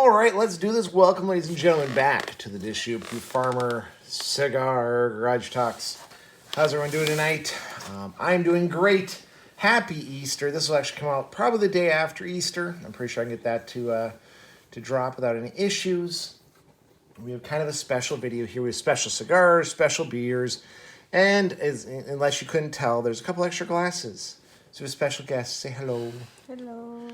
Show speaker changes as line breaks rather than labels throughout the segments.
All right, let's do this. Welcome, ladies and gentlemen, back to the Dishu Farmer Cigar Garage Talks. How's everyone doing tonight? I'm doing great. Happy Easter. This will actually come out probably the day after Easter. I'm pretty sure I can get that to drop without any issues. We have kind of a special video here. We have special cigars, special beers, and unless you couldn't tell, there's a couple extra glasses. So a special guest, say hello.
Hello.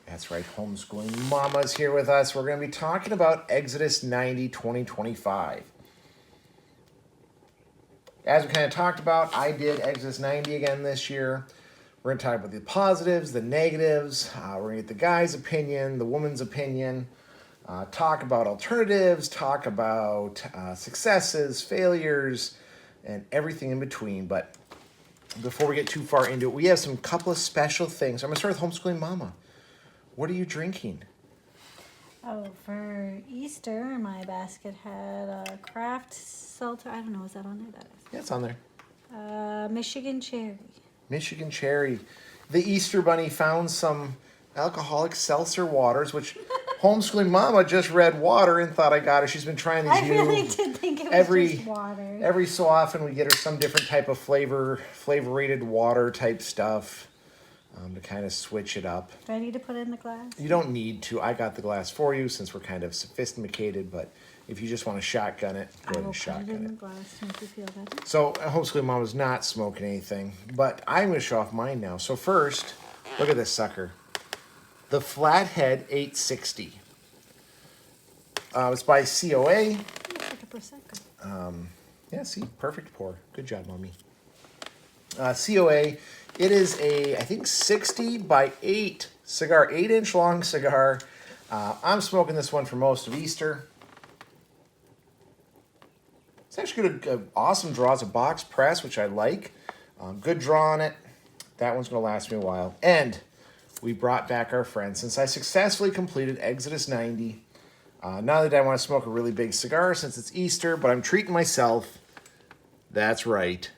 That's right, Homeschooling Mama's here with us. We're going to be talking about Exodus 90 2025. As we kind of talked about, I did Exodus 90 again this year. We're going to talk about the positives, the negatives. We're going to get the guy's opinion, the woman's opinion. Talk about alternatives, talk about successes, failures, and everything in between. But before we get too far into it, we have some couple of special things. I'm going to start with Homeschooling Mama. What are you drinking?
Oh, for Easter, my basket had a craft seltzer. I don't know, is that on there? That is.
Yeah, it's on there.
Michigan cherry.
Michigan cherry. The Easter Bunny found some alcoholic seltzer waters, which Homeschooling Mama just read water and thought I got her. She's been trying these
I really did think it was just water.
Every so often we get her some different type of flavorated water type stuff to kind of switch it up.
Do I need to put it in the glass?
You don't need to. I got the glass for you since we're kind of sophisticated, but if you just want to shotgun it, go ahead and shotgun it.
I will put it in the glass to make you feel better.
So Homeschooling Mama's not smoking anything, but I'm going to show off mine now. So first, look at this sucker. The Flathead 860. It's by COA.
It's like a Prosecco.
Yeah, see, perfect pour. Good job, Mommy. COA, it is a, I think, 60 by 8 cigar, 8-inch long cigar. I'm smoking this one for most of Easter. It's actually got an awesome draw. It's a box press, which I like. Good draw on it. That one's going to last me a while. And we brought back our friend. Since I successfully completed Exodus 90, now that I want to smoke a really big cigar since it's Easter, but I'm treating myself. That's right,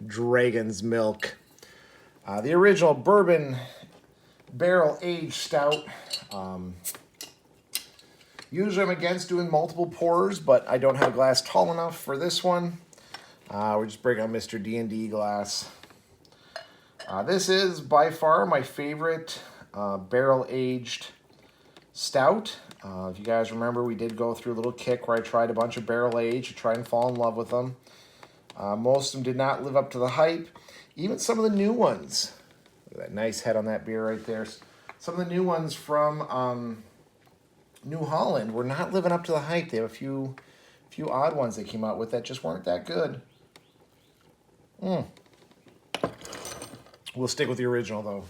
Dragon's Milk. The original bourbon barrel-aged stout. Usually I'm against doing multiple pours, but I don't have a glass tall enough for this one. We're just breaking out Mr. D&D glass. This is by far my favorite barrel-aged stout. If you guys remember, we did go through a little kick where I tried a bunch of barrel-aged to try and fall in love with them. Most of them did not live up to the hype. Even some of the new ones. Look at that nice head on that beer right there. Some of the new ones from New Holland were not living up to the hype. They have a few odd ones they came out with that just weren't that good. We'll stick with the original, though.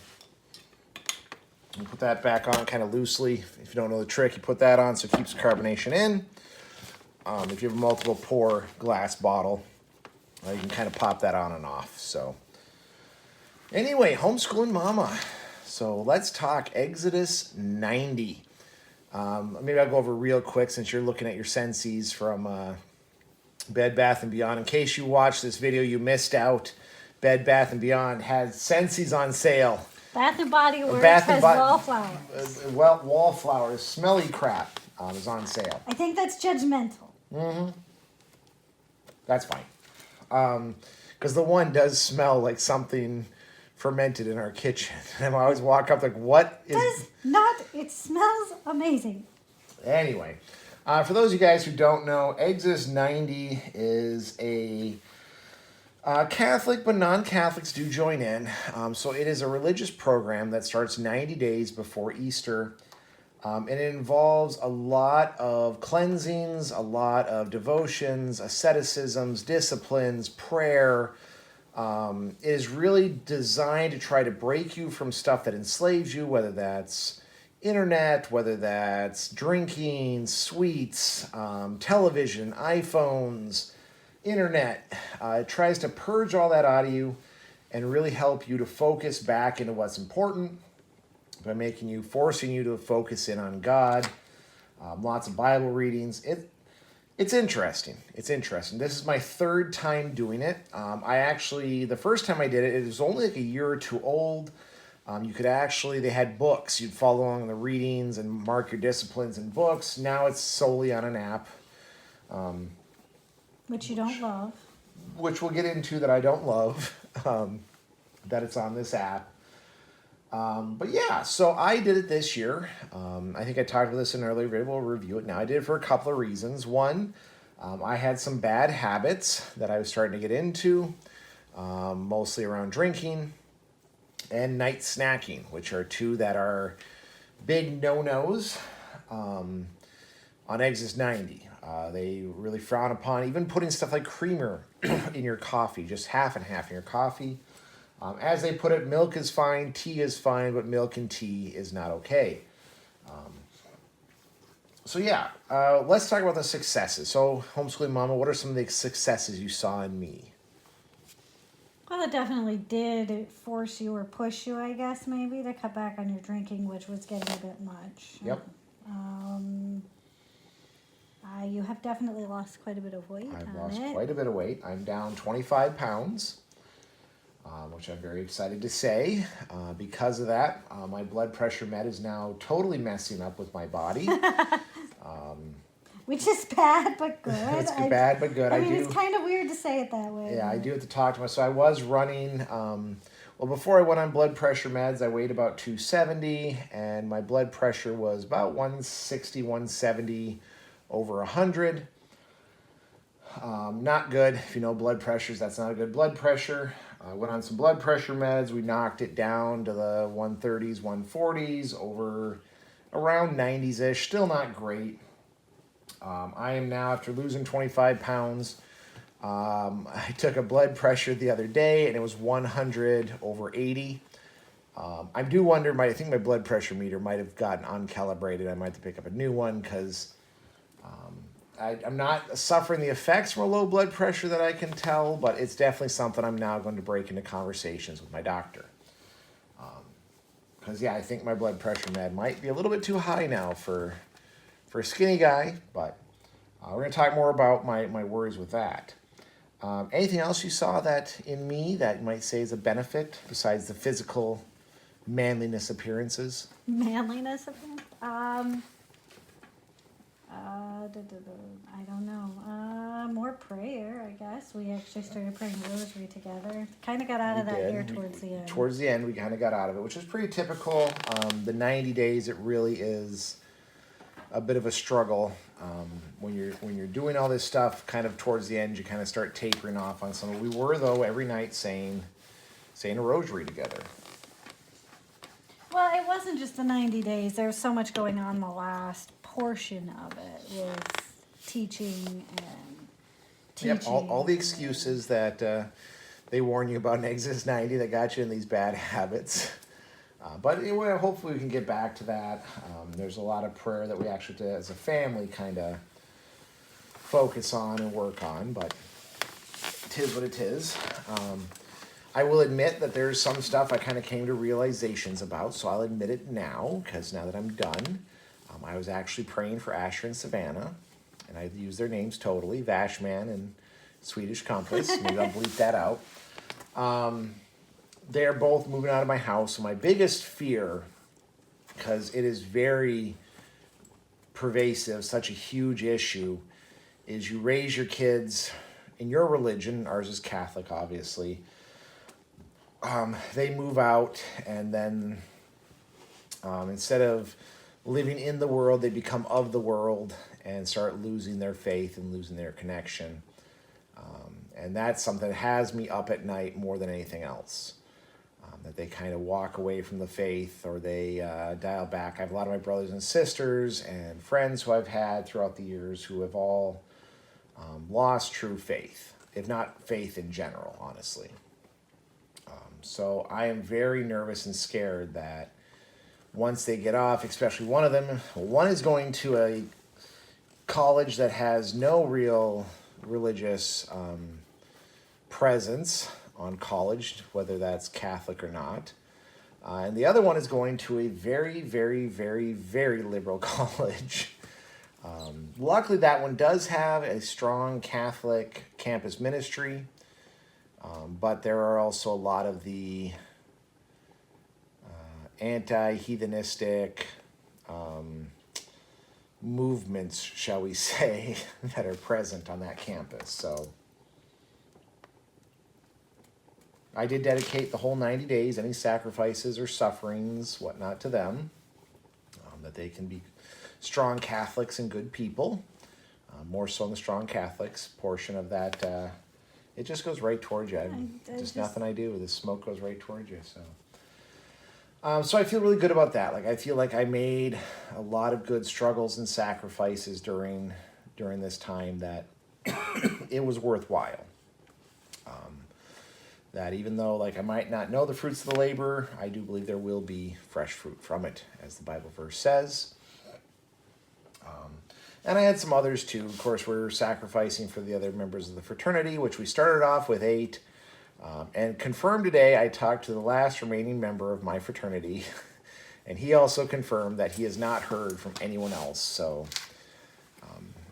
You put that back on kind of loosely. If you don't know the trick, you put that on so it keeps the carbonation in. If you have a multiple pour glass bottle, you can kind of pop that on and off. So anyway, Homeschooling Mama. So let's talk Exodus 90. Maybe I'll go over real quick since you're looking at your Sensies from Bed Bath & Beyond. In case you watched this video, you missed out. Bed Bath & Beyond had Sensies on sale.
Bath & Body Works has wallflowers.
Wallflowers, smelly crap is on sale.
I think that's judgmental.
That's fine. Because the one does smell like something fermented in our kitchen. And I always walk up like, what is...
Does not. It smells amazing.
Anyway, for those of you guys who don't know, Exodus 90 is a Catholic, but non-Catholics do join in. So it is a religious program that starts 90 days before Easter. And it involves a lot of cleansings, a lot of devotions, asceticisms, disciplines, prayer. It is really designed to try to break you from stuff that enslaves you, whether that's internet, whether that's drinking, sweets, television, iPhones, internet. It tries to purge all that out of you and really help you to focus back into what's important by forcing you to focus in on God. Lots of Bible readings. It's interesting. It's interesting. This is my third time doing it. The first time I did it, it was only like a year or two old. You could actually, they had books. You'd follow along in the readings and mark your disciplines in books. Now it's solely on an app,
Which you don't love.
which we'll get into that I don't love, that it's on this app. But yeah, so I did it this year. I think I talked about this in an earlier video. We'll review it now. I did it for a couple of reasons. One, I had some bad habits that I was starting to get into, mostly around drinking and night snacking, which are two that are big no-nos on Exis 90. They really frown upon even putting stuff like creamer in your coffee, just half and half in your coffee. As they put it, milk is fine, tea is fine, but milk and tea is not okay. So yeah, let's talk about the successes. So, Homeschooling Mama, what are some of the successes you saw in me?
Well, it definitely did force you or push you, I guess, maybe, to cut back on your drinking, which was getting a bit much.
Yep.
You have definitely lost quite a bit of weight.
I've lost quite a bit of weight. I'm down 25 pounds, which I'm very excited to say. Because of that, my blood pressure med is now totally messing up with my body.
Which is bad, but good.
It's bad, but good.
I mean, it's kind of weird to say it that way.
Yeah, I do have to talk to myself. So I was running, well, before I went on blood pressure meds, I weighed about 270, and my blood pressure was about 160, 170 over 100. Not good. If you know blood pressures, that's not a good blood pressure. I went on some blood pressure meds. We knocked it down to the 130s, 140s, over around 90s-ish. Still not great. I am now, after losing 25 pounds, I took a blood pressure the other day, and it was 100 over 80. I do wonder, I think my blood pressure meter might have gotten uncalibrated. I might have to pick up a new one, because I'm not suffering the effects from a low blood pressure that I can tell, but it's definitely something I'm now going to break into conversations with my doctor. Because, yeah, I think my blood pressure med might be a little bit too high now for a skinny guy, but we're going to talk more about my worries with that. Anything else you saw that in me that you might say is a benefit besides the physical manliness appearances?
Manliness appearance? I don't know. More prayer, I guess. We actually started praying rosary together. Kind of got out of that here towards the end.
Towards the end, we kind of got out of it, which is pretty typical. The 90 days, it really is a bit of a struggle. When you're doing all this stuff, kind of towards the end, you kind of start tapering off on some. We were, though, every night saying a rosary together.
Well, it wasn't just the 90 days. There was so much going on the last portion of it with teaching and teaching.
Yep, all the excuses that they warn you about in Exodus 90 that got you in these bad habits. But anyway, hopefully we can get back to that. There's a lot of prayer that we actually, as a family, kind of focus on and work on, but it is what it is. I will admit that there's some stuff I kind of came to realizations about, so I'll admit it now, because now that I'm done, I was actually praying for Asher and Savannah, and I used their names totally, Vashman and Swedish Compass. Maybe I'll bleep that out. They're both moving out of my house, so my biggest fear, because it is very pervasive, such a huge issue, is you raise your kids in your religion. Ours is Catholic, obviously. They move out, and then instead of living in the world, they become of the world and start losing their faith and losing their connection. And that's something that has me up at night more than anything else. That they kind of walk away from the faith, or they dial back. I have a lot of my brothers and sisters and friends who I've had throughout the years who have all lost true faith, if not faith in general, honestly. So I am very nervous and scared that once they get off, especially one of them, one is going to a college that has no real religious presence on college, whether that's Catholic or not. And the other one is going to a very, very, very, very liberal college. Luckily, that one does have a strong Catholic campus ministry, but there are also a lot of the anti-heathenistic movements, shall we say, that are present on that campus. So I did dedicate the whole 90 days, any sacrifices or sufferings, whatnot, to them, that they can be strong Catholics and good people. More so in the strong Catholics portion of that. It just goes right towards you. Just nothing I do. The smoke goes right towards you. So I feel really good about that. Like, I feel like I made a lot of good struggles and sacrifices during this time that it was worthwhile. That even though, like, I might not know the fruits of the labor, I do believe there will be fresh fruit from it, as the Bible verse says. And I had some others too. Of course, we're sacrificing for the other members of the fraternity, which we started off with 8. And confirmed today, I talked to the last remaining member of my fraternity, and he also confirmed that he has not heard from anyone else. So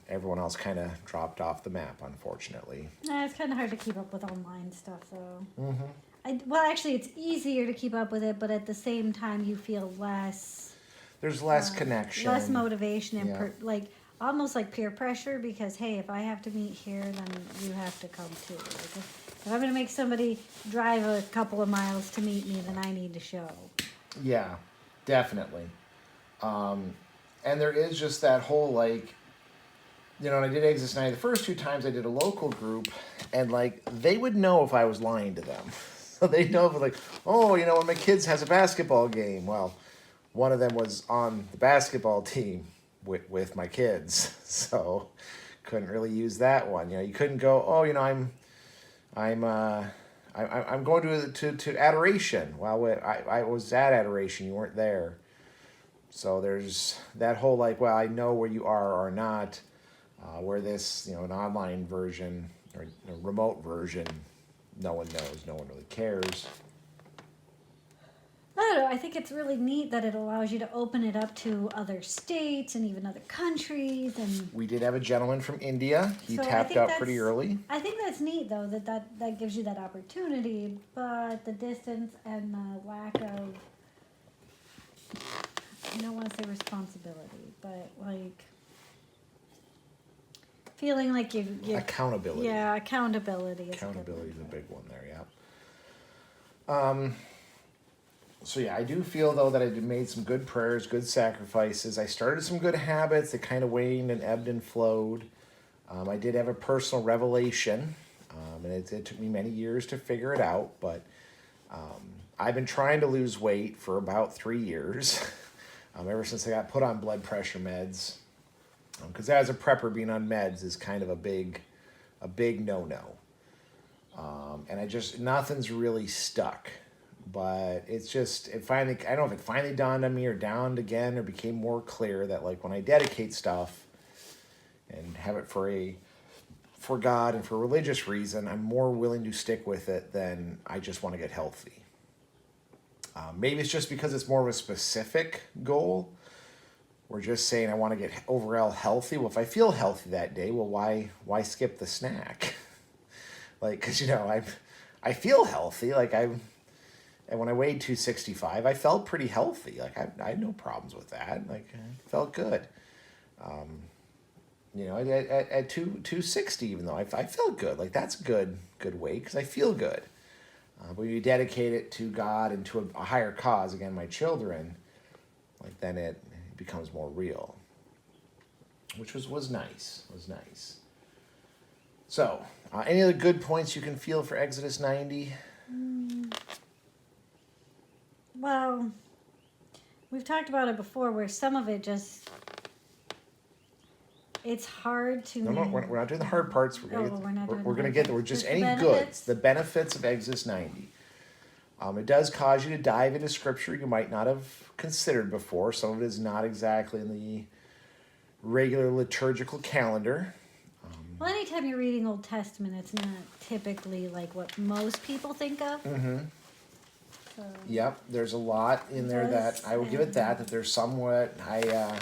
everyone else kind of dropped off the map, unfortunately.
It's kind of hard to keep up with online stuff, though.
Mm-hmm.
Well, actually, it's easier to keep up with it, but at the same time, you feel less.
There's less connection,
less motivation, and almost like peer pressure. Because hey, if I have to meet here, then you have to come too. Like if I'm going to make somebody drive a couple of miles to meet me, then I need to show.
Yeah, definitely. And there is just that whole, like, you know, and I did Exodus 90. The first 2 times I did a local group, and, like, they would know if I was lying to them. So they'd know if, like, oh, you know, when my kids has a basketball game. Well, one of them was on the basketball team with my kids. So couldn't really use that one. You know, you couldn't go, oh, you know, I'm going to adoration. Well, I was at adoration. You weren't there. So there's that whole, like, well, I know where you are or not. Where this, you know, an online version or a remote version, no one knows. No one really cares.
I don't know. I think it's really neat that it allows you to open it up to other states and even other countries. And
we did have a gentleman from India. He tapped out pretty early.
I think that's neat, though, that gives you that opportunity. But the distance and the lack of, I don't want to say responsibility, but like feeling like you
accountability.
Yeah, accountability.
Accountability is a big one there. Yeah. So yeah, I do feel though that I made some good prayers, good sacrifices. I started some good habits that kind of waned and ebbed and flowed. I did have a personal revelation, and it took me many years to figure it out. But I've been trying to lose weight for about 3 years, ever since I got put on blood pressure meds. Because as a prepper, being on meds is kind of a big no-no. And nothing's really stuck. But it's just, I don't know if it finally dawned on me or dawned again or became more clear that, like, when I dedicate stuff and have it for God and for a religious reason, I'm more willing to stick with it than I just want to get healthy. Maybe it's just because it's more of a specific goal. We're just saying I want to get overall healthy. Well, if I feel healthy that day, well, why skip the snack? Like, because, you know, I feel healthy. Like, and when I weighed 265, I felt pretty healthy. Like, I had no problems with that. Like, I felt good. You know, at 260, even though I felt good. Like, that's a good weight because I feel good. But when you dedicate it to God and to a higher cause, again, my children, like, then it becomes more real, which was nice. So, any other good points you can feel for Exodus 90?
Well, we've talked about it before, where some of it just, it's hard to.
No, we're not doing the hard parts. We're just any
benefits.
goods. The benefits of Exodus 90. It does cause you to dive into scripture you might not have considered before. Some of it is not exactly in the regular liturgical calendar.
Well, anytime you're reading Old Testament, it's not typically like what most people think of.
Mm-hmm.
So,
yep, there's a lot in there that I will give it that there's somewhat. I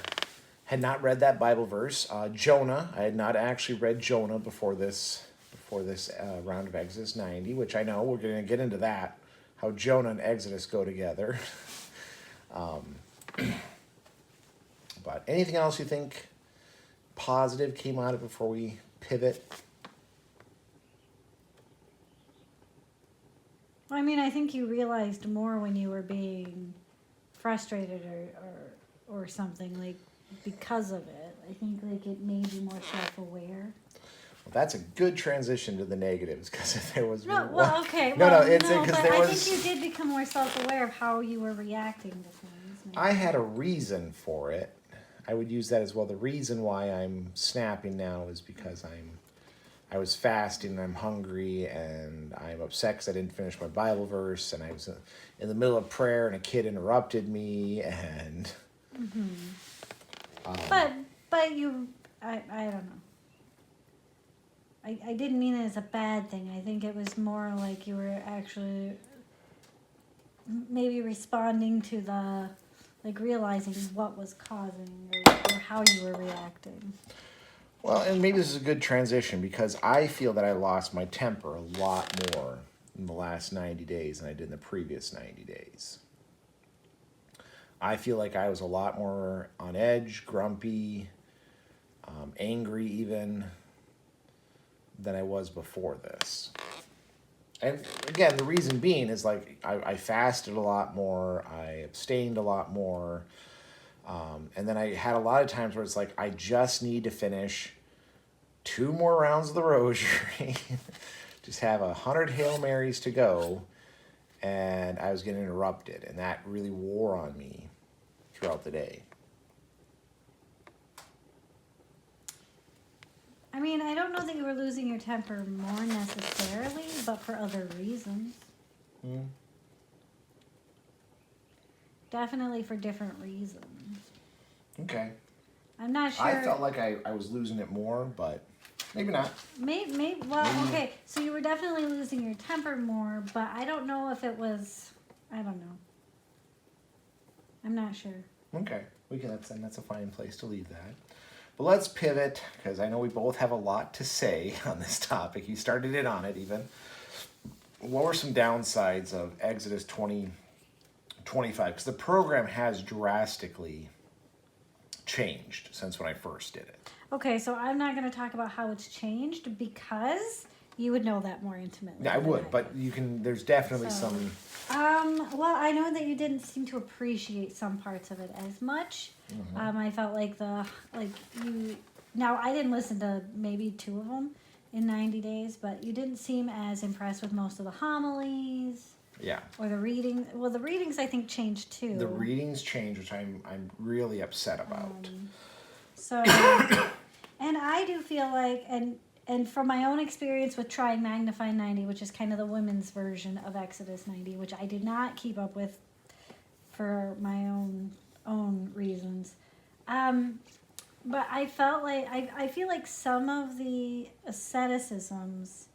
had not read that Bible verse. Jonah, I had not actually read Jonah before this round of Exodus 90, which I know we're going to get into that. How Jonah and Exodus go together. But anything else you think positive came out of it before we pivot?
I mean, I think you realized more when you were being frustrated or something, like, because of it. I think, like, it made you more self-aware.
Well, that's a good transition to the negatives, because if there was
No, well, okay.
no,
Well,
it's
no,
because
but
there
I
was.
think you did become more self-aware of how you were reacting to things. Maybe.
I had a reason for it. I would use that as well. The reason why I'm snapping now is because I was fasting and I'm hungry and I'm upset because I didn't finish my Bible verse and I was in the middle of prayer and a kid interrupted me and.
But you, I don't know. I didn't mean it as a bad thing. I think it was more like you were actually maybe responding to the, like, realizing what was causing or how you were reacting.
Well, and maybe this is a good transition because I feel that I lost my temper a lot more in the last 90 days than I did in the previous 90 days. I feel like I was a lot more on edge, grumpy, angry even, than I was before this. And again, the reason being is like I fasted a lot more, I abstained a lot more, and then I had a lot of times where it's like I just need to finish 2 more rounds of the rosary, just have 100 Hail Marys to go, and I was getting interrupted, and that really wore on me throughout the day.
I mean, I don't know that you were losing your temper more necessarily, but for other reasons. Definitely for different reasons.
Okay.
I'm not sure.
I felt like I was losing it more, but maybe not.
Maybe, okay, so you were definitely losing your temper more, but I don't know if it was, I don't know. I'm not sure.
Okay, that's a fine place to leave that. But let's pivot, because I know we both have a lot to say on this topic. You started it on it even. What were some downsides of Exodus 2025? Because the program has drastically changed since when I first did it.
Okay, so I'm not going to talk about how it's changed because you would know that more intimately.
Yeah, I would, but you can. There's definitely some.
Well, I know that you didn't seem to appreciate some parts of it as much. I felt like you. Now I didn't listen to maybe 2 of them in 90 days, but you didn't seem as impressed with most of the homilies.
Yeah.
Or the reading. Well, the readings I think changed too.
The readings changed, which I'm really upset about.
So, and I do feel like, and from my own experience with trying Magnify 90, which is kind of the women's version of Exodus 90, which I did not keep up with for my own reasons. But I felt like, I feel like some of the asceticisms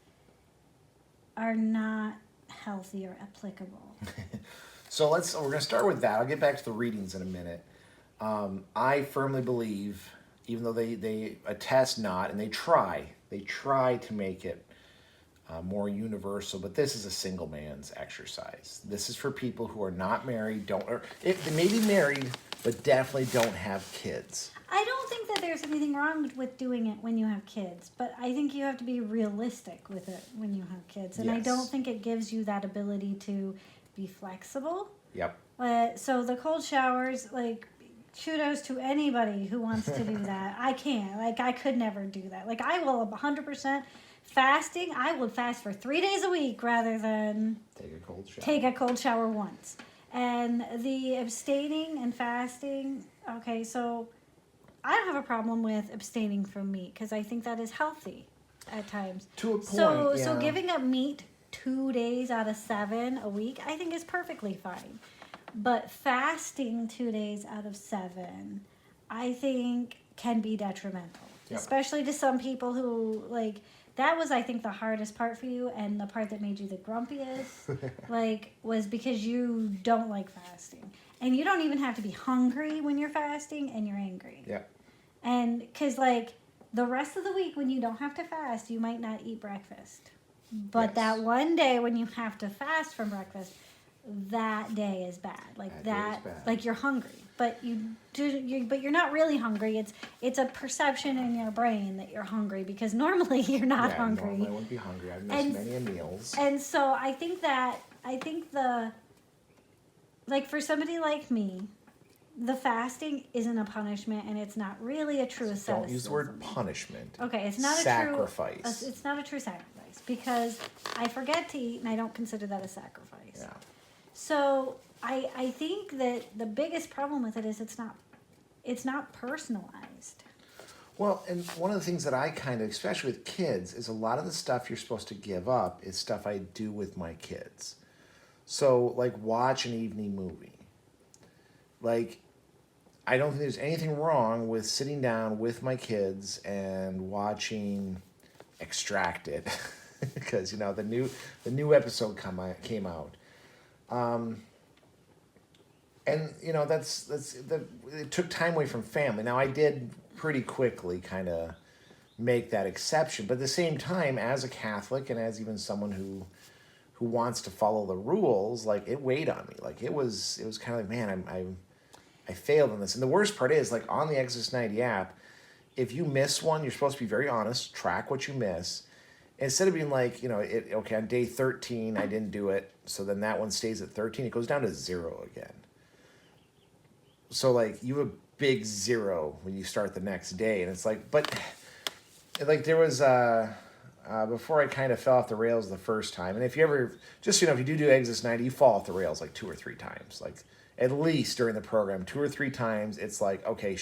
are not healthy or applicable.
So we're going to start with that. I'll get back to the readings in a minute. I firmly believe, even though they attest not, and they try to make it more universal, but this is a single man's exercise. This is for people who are not married, they may be married, but definitely don't have kids.
I don't think that there's anything wrong with doing it when you have kids, but I think you have to be realistic with it when you have kids. And I don't think it gives you that ability to be flexible.
Yep.
So the cold showers, like, kudos to anybody who wants to do that. I can't. Like, I could never do that. Like, I will 100% fasting. I would fast for 3 days a week rather than take a cold shower once. And the abstaining and fasting, okay, so I don't have a problem with abstaining from meat because I think that is healthy at times.
To a point,
So giving up meat 2 days out of 7 a week, I think is perfectly fine. But fasting 2 days out of 7, I think can be detrimental. Yep. Especially to some people who, like, that was, I think, the hardest part for you, and the part that made you the grumpiest, was because you don't like fasting. And you don't even have to be hungry when you're fasting, and you're angry.
Yeah.
And, because, the rest of the week when you don't have to fast, you might not eat breakfast. But that one day when you have to fast from breakfast, that day is bad. Like
That day is bad.
like you're hungry, but but you're not really hungry. It's a perception in your brain that you're hungry because normally you're not hungry.
Normally I wouldn't be hungry. I've missed many meals.
And so I think like for somebody like me, the fasting isn't a punishment, and it's not really a true asceticism.
Don't use the word punishment.
Okay, it's not
sacrifice.
a true. It's not a true sacrifice because I forget to eat, and I don't consider that a sacrifice.
Yeah.
So I think that the biggest problem with it is it's not personalized.
Well, and one of the things that I kind of, especially with kids, is a lot of the stuff you're supposed to give up is stuff I do with my kids. So, like, watch an evening movie. Like, I don't think there's anything wrong with sitting down with my kids and watching Extracted, because the new episode came out. And it took time away from family. Now I did pretty quickly kind of make that exception, but at the same time, as a Catholic and as even someone who wants to follow the rules, like it weighed on me. Like it was kind of like, man, I failed on this. And the worst part is, like, on the Exodus 90 app, if you miss one, you're supposed to be very honest, track what you miss. Instead of being like, okay, on day 13, I didn't do it, so then that one stays at 13, it goes down to 0 again. So, like, you have a big 0 when you start the next day, and it's like, but, like, there was, before I kind of fell off the rails the first time, and if you ever, just, if you do Exodus 90, you fall off the rails, like, 2 or 3 times, like, at least during the program, 2 or 3 times, it's like, okay,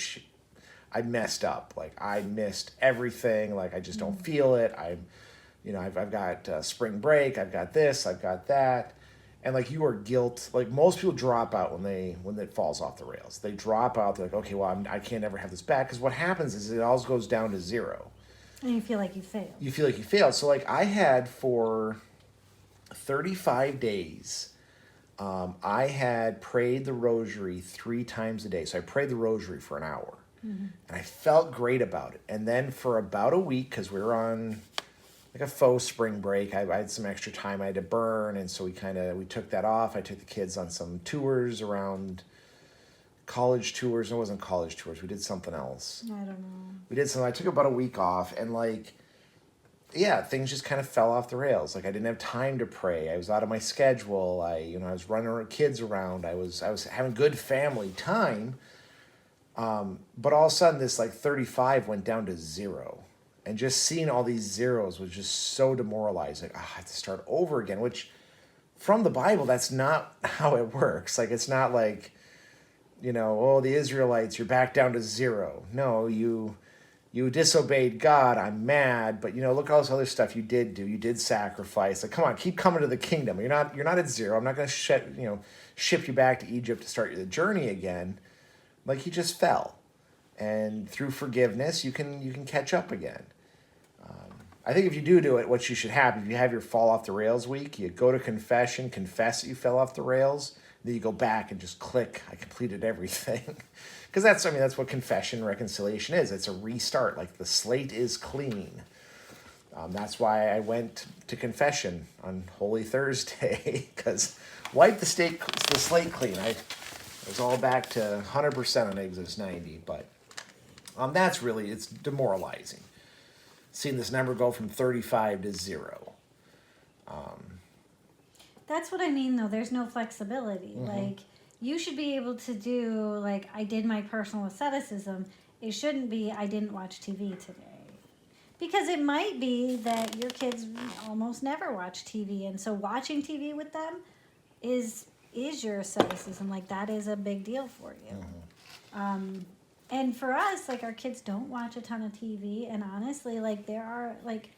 I messed up, like, I missed everything, like, I just don't feel it, I've got spring break, I've got this, I've got that. And like you are guilt, like most people drop out when it falls off the rails. They drop out, they're like, okay, well, I can't ever have this back. Because what happens is it always goes down to 0.
And you feel like you failed.
You feel like you failed. So like I had for 35 days, I had prayed the rosary 3 times a day. So I prayed the rosary for an hour. Mm-hmm. And I felt great about it. And then for about a week, because we were on like a faux spring break, I had some extra time I had to burn, and so we took that off. I took the kids on some tours around college tours. No, it wasn't college tours. We did something else. I don't know. I took about a week off, and like, yeah, things just kind of fell off the rails. Like I didn't have time to pray. I was out of my schedule. I was running our kids around. I was having good family time. But all of a sudden, this like 35 went down to 0. And just seeing all these zeros was just so demoralizing. I have to start over again, which from the Bible, that's not how it works. Like, it's not like, the Israelites, you're back down to 0. No, you disobeyed God. I'm mad. But, look at all this other stuff you did do. You did sacrifice. Like, come on, keep coming to the kingdom. You're not at 0. I'm not going to ship you back to Egypt to start the journey again. Like, you just fell. And through forgiveness, you can catch up again. I think if you do it, what you should have, if you have your fall off the rails week, you go to confession, confess that you fell off the rails, then you go back and just click, I completed everything. Because that's what confession and reconciliation is. It's a restart, like the slate is clean. That's why I went to confession on Holy Thursday, because wipe the slate clean. I was all back to 100% on Exodus 90, but that's really, it's demoralizing. Seeing this number go from 35 to 0.
That's what I mean, though. There's no flexibility. Mm-hmm. Like, you should be able to do, like, I did my personal asceticism. It shouldn't be, I didn't watch TV today. Because it might be that your kids almost never watch TV, and so watching TV with them is your asceticism. Like, that is a big deal for you. Mm-hmm. And for us, like, our kids don't watch a ton of TV, and honestly, like, there are, like,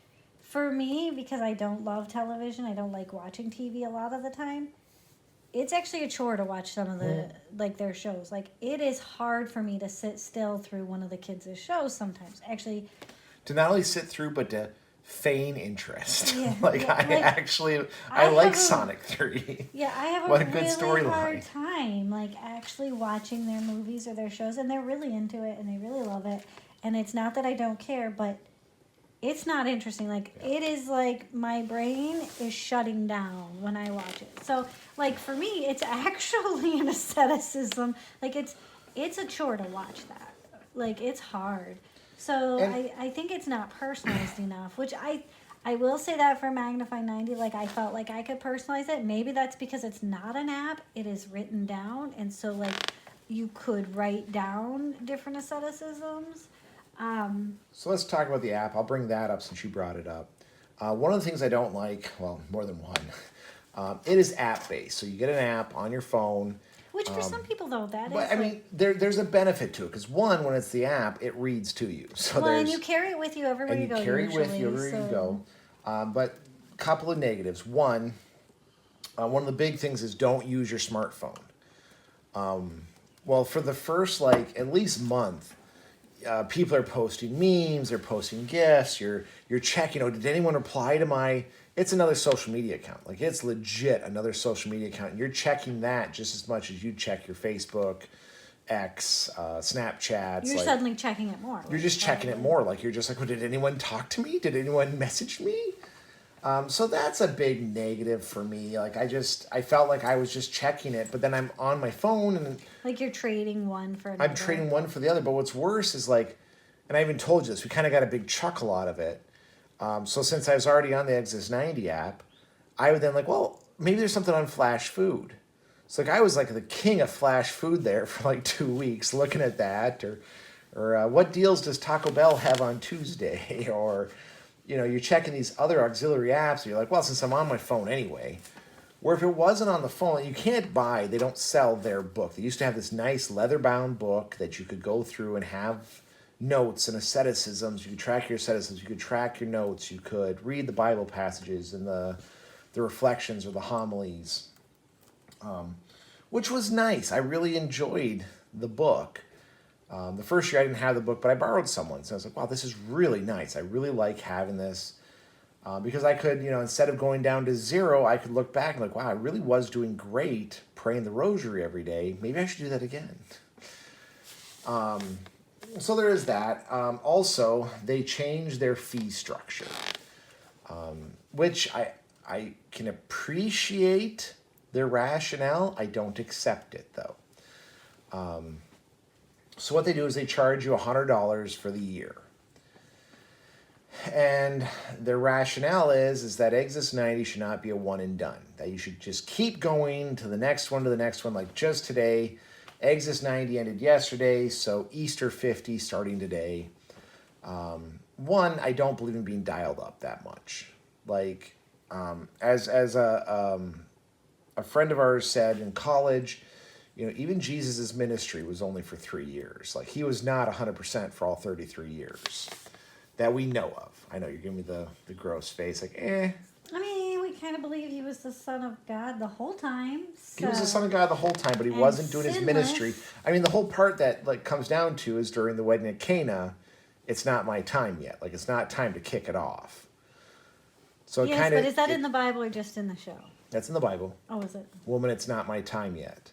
for me, because I don't love television, I don't like watching TV a lot of the time, it's actually a chore to watch some of the, like, their shows. Like, it is hard for me to sit still through one of the kids' shows sometimes. Actually,
to not only sit through, but to feign interest.
Yeah,
I like Sonic 3.
Yeah, I have
what
a
a good
really hard time, like, actually watching their movies or their shows, and they're really into it, and they really love it. And it's not that I don't care, but it's not interesting. Like, it is like my brain is shutting down when I watch it. So, like, for me, it's actually an asceticism. Like, it's a chore to watch that. Like, it's hard. So,
And-
I think it's not personalized enough, which I will say that for Magnify 90, like, I felt like I could personalize it. Maybe that's because it's not an app, it is written down. And so, like, you could write down different asceticisms.
So let's talk about the app. I'll bring that up since you brought it up. One of the things I don't like, well, more than one, it is app-based. So you get an app on your phone.
Which for some people, though, that
But
is.
I
like,
mean, there's a benefit to it because one, when it's the app, it reads to you. So
well, and
there's
you carry it with you everywhere
and
you
you
go.
carry it
Usually,
with you everywhere
so.
you go. But a couple of negatives. One of the big things is don't use your smartphone. Well, for the first like at least month, people are posting memes, they're posting gifs. You're checking. Oh, did anyone reply to my? It's another social media account. Like it's legit another social media account. And you're checking that just as much as you check your Facebook, X, Snapchats.
You're
like,
suddenly checking it more.
you're just checking it more. Like you're just like, well, did anyone talk to me? Did anyone message me? So that's a big negative for me. Like I felt like I was just checking it, but then I'm on my phone and
Like you're trading one for another.
I'm trading one for the other. But what's worse is like, and I even told you this, we kind of got a big chuckle out of it. So since I was already on the Exodus 90 app, I would then like, well, maybe there's something on Flash Food. So like I was like the king of Flash Food there for like 2 weeks looking at that, or what deals does Taco Bell have on Tuesday, or you're checking these other auxiliary apps, and you're like, well, since I'm on my phone anyway. Where if it wasn't on the phone, you can't buy, they don't sell their book. They used to have this nice leather-bound book that you could go through and have notes and asceticisms. You could track your asceticisms, you could track your notes, you could read the Bible passages and the reflections or the homilies, which was nice. I really enjoyed the book. The first year I didn't have the book, but I borrowed someone. So I was like, wow, this is really nice. I really like having this. Because I could, instead of going down to 0, I could look back and like, wow, I really was doing great praying the rosary every day. Maybe I should do that again. So there is that. Also, they changed their fee structure, which I can appreciate their rationale. I don't accept it, though. So what they do is they charge you $100 for the year. And their rationale is that Exodus 90 should not be a one and done. That you should just keep going to the next one, like just today. Exodus 90 ended yesterday, so Easter 50 starting today. One, I don't believe in being dialed up that much. Like, as a friend of ours said in college, even Jesus' ministry was only for 3 years. Like, he was not 100% for all 33 years. That we know of. I know you're giving me the gross face, like, eh.
I mean, we kind of believe he was the Son of God the whole time. So.
He was the Son of God the whole time, but he wasn't doing his ministry. I mean, the whole part that like comes down to is during the wedding at Cana, it's not my time yet. Like, it's not time to kick it off. So it
yes,
kind of.
But is that in the Bible or just in the show?
That's in the Bible.
Oh, is it?
Woman, it's not my time yet.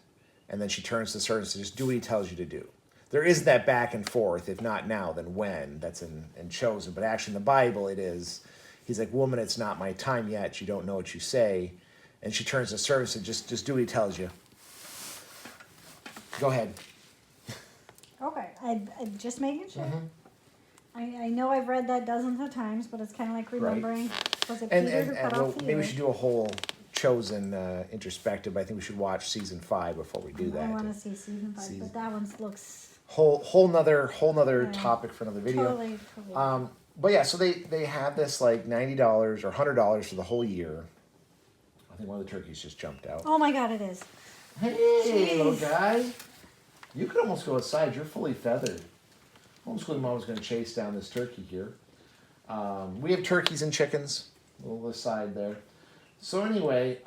And then she turns to the servants to just do what he tells you to do. There is that back and forth, if not now, then when, that's in Chosen. But actually in the Bible it is, he's like, woman, it's not my time yet. You don't know what you say. And she turns to the servants and just do what he tells you. Go ahead.
Okay, I'm just making sure.
Mm-hmm.
I know I've read that dozens of times, but it's kind of like remembering, was it
And,
Peter
and,
who
and
cut
we'll,
off the
maybe we
ear?
should do a whole Chosen introspective. I think we should watch season 5 before we do that.
I want to see season 5,
Season-
but that one looks
Whole nother
Yeah.
topic for another video.
totally.
But yeah, so they have this like $90 or $100 for the whole year. I think one of the turkeys just jumped out.
Oh my God, it is.
Hey, little
Jeez.
guy. You could almost go outside. You're fully feathered. Homeschool Mama's going to chase down this turkey here. We have turkeys and chickens. A little aside there. So anyway,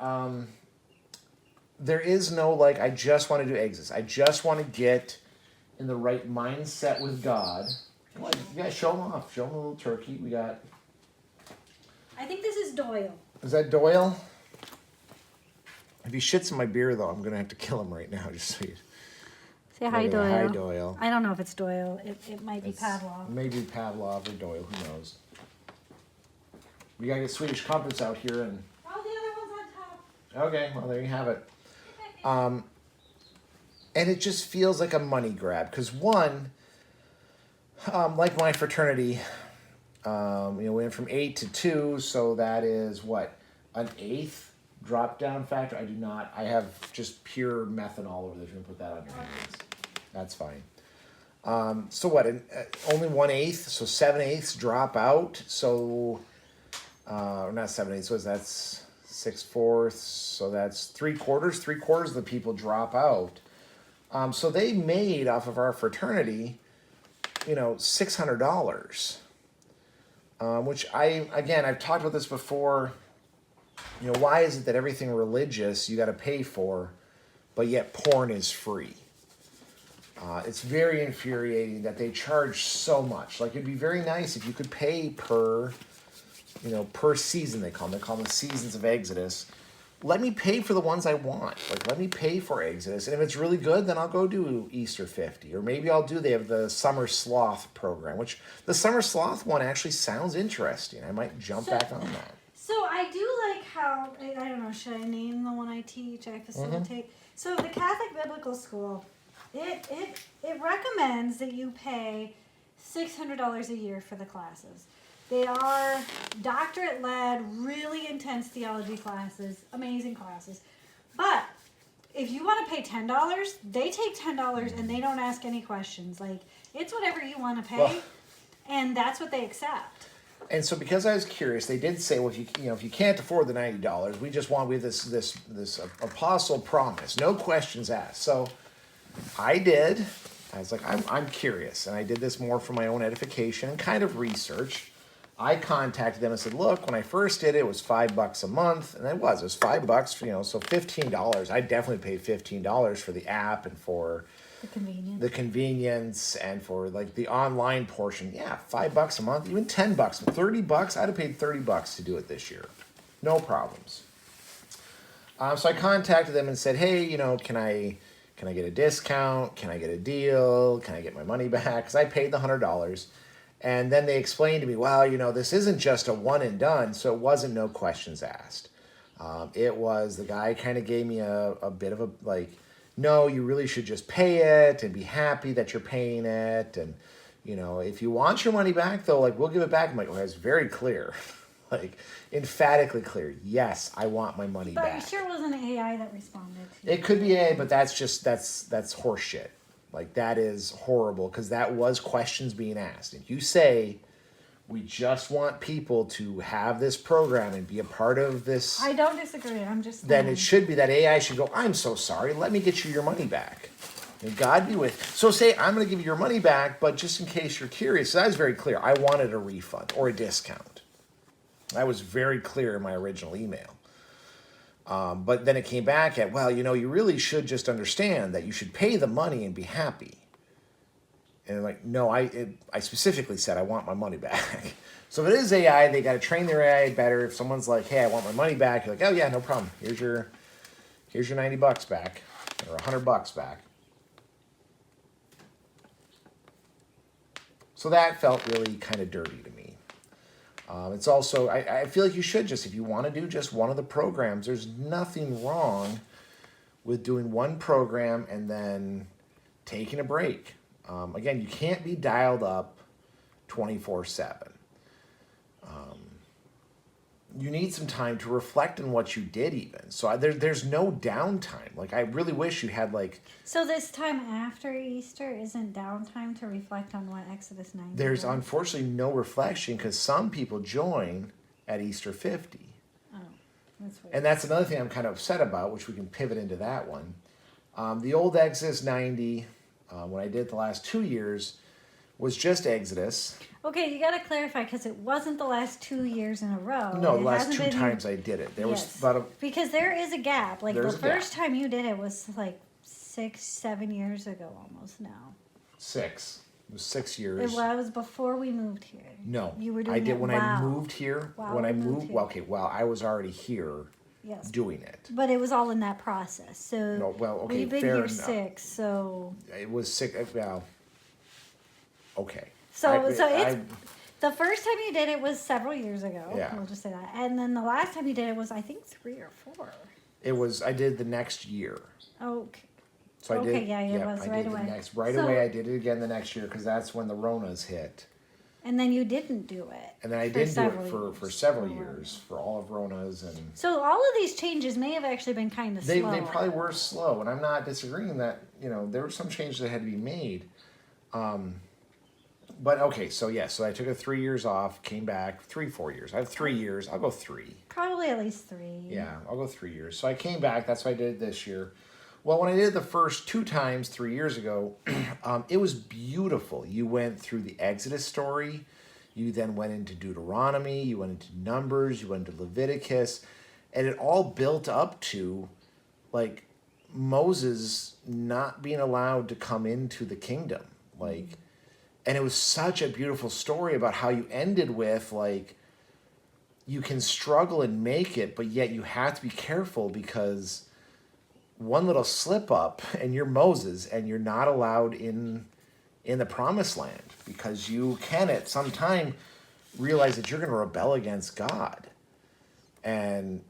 there is no like, I just want to do Exodus. I just want to get in the right mindset with God. Come on, you guys show them off. Show them a little turkey. We got...
I think this is Doyle.
Is that Doyle? If he shits in my beer, though, I'm going to have to kill him right now, just so you...
Say hi,
Okay,
Doyle.
hi, Doyle.
I don't know if it's Doyle. It might be
It's
Pavlov.
Maybe Pavlov or Doyle, who knows. We gotta get Swedish Compass out here and.
Oh, the other one's on top.
Okay, well there you have it. And it just feels like a money grab because one, like my fraternity, we went from 8 to 2, so that is what, an eighth drop down factor. I have just pure methane all over this. You're gonna put that on your hands. That's fine. So what? Only 1/8, so 7/8 drop out. So, not 7/8. So that's 6/4. So that's 3/4. 3/4 of the people drop out. So they made off of our fraternity, $600. Which I've talked about this before. Why is it that everything religious you got to pay for, but yet porn is free? It's very infuriating that they charge so much. Like, it'd be very nice if you could pay per season, they call them. They call them the seasons of Exodus. Let me pay for the ones I want. Like, let me pay for Exodus. And if it's really good, then I'll go do Easter 50. Or maybe they have the Summer Sloth program, which the Summer Sloth one actually sounds interesting. I might jump back on that.
So I do like how, I don't know, should I name the one I teach, I facilitate? Mm-hmm. So the Catholic Biblical School, it recommends that you pay $600 a year for the classes. They are doctorate-led, really intense theology classes, amazing classes. But if you want to pay $10, they take $10 and they don't ask any questions. Like, it's whatever you want to pay, and that's what they accept.
And so, because I was curious, they did say, well, if you can't afford the $90, we have this apostle promise, no questions asked. So I did. I was like, I'm curious, and I did this more for my own edification and kind of research. I contacted them and said, look, when I first did it, it was $5 a month, and it was $5 for, so $15. I definitely paid $15 for the app and for the convenience and for like the online portion. Yeah, $5 a month, even $10, $30. I'd have paid $30 to do it this year, no problems. So I contacted them and said, hey, can I get a discount? Can I get a deal? Can I get my money back? Because I paid the $100. And then they explained to me, well, this isn't just a one and done, so it wasn't no questions asked. It was, the guy kind of gave me a bit of a, like, no, you really should just pay it and be happy that you're paying it. And, if you want your money back, though, like, we'll give it back. I'm like, okay, it's very clear, like, emphatically clear. Yes, I want my money back.
But it sure wasn't AI that responded to
it. Could be AI, but that's horse shit. Like, that is horrible, because that was questions being asked. If you say, we just want people to have this program and be a part of this.
I don't disagree. I'm just
then it should be that AI should go, I'm so sorry. Let me get you your money back. And God be with. So say, I'm going to give you your money back, but just in case you're curious, that was very clear. I wanted a refund or a discount. That was very clear in my original email. But then it came back at, well, you really should just understand that you should pay the money and be happy. And I'm like, no, I specifically said I want my money back. So if it is AI, they got to train their AI better. If someone's like, hey, I want my money back, you're like, oh yeah, no problem. Here's your $90 back or $100 back. So that felt really kind of dirty to me. It's also, I feel like you should just, if you want to do just one of the programs, there's nothing wrong with doing one program and then taking a break. Again, you can't be dialed up 24/7. You need some time to reflect on what you did even. So there's no downtime. Like, I really wish you had like...
So this time after Easter isn't downtime to reflect on what Exodus 9
There's unfortunately no reflection, because some people join at Easter 50.
Oh, that's weird.
And that's another thing I'm kind of upset about, which we can pivot into that one. The old Exodus 90, when I did it the last 2 years, was just Exodus.
Okay, you got to clarify, because it wasn't the last 2 years in a row.
No, the last two times I did it. There was about
because there is a gap. Like, the first time you did it was like 6-7 years ago almost now.
6. It was 6 years.
It was before we moved here.
No.
You were doing
I did
it
when I moved here.
Wow,
when I moved, I was already here doing it.
But it was all in that process. So
no, well, okay,
we've been
fair
here
enough. 6,
so...
It was 6, well, okay.
So The first time you did it was several years ago.
Yeah.
We'll just say that. And then the last time you did it was, I think, 3 or 4.
I did the next year.
Okay.
So I did.
Okay, yeah, it was
I
right
did
away.
The next, right
So-
away, I did it again the next year because that's when the Ronas hit.
And then you didn't do it.
And then I
for
didn't do
several
it for
years.
several years, for all of Rona's. And
So all of these changes may have actually been kind of
they
slow.
probably were slow. And I'm not disagreeing that, there were some changes that had to be made. But okay, so I took 3 years off, came back, 4 years. I have 3 years. I'll go 3.
Probably at least 3.
Yeah, I'll go 3 years. So I came back. That's what I did this year. Well, when I did the first 2 times 3 years ago, it was beautiful. You went through the Exodus story. You then went into Deuteronomy. You went into Numbers. You went into Leviticus. And it all built up to, like, Moses not being allowed to come into the kingdom. Like, and it was such a beautiful story about how you ended with, like, you can struggle and make it, but yet you have to be careful because one little slip up and you're Moses and you're not allowed in the promised land because you can at some time realize that you're going to rebel against God. And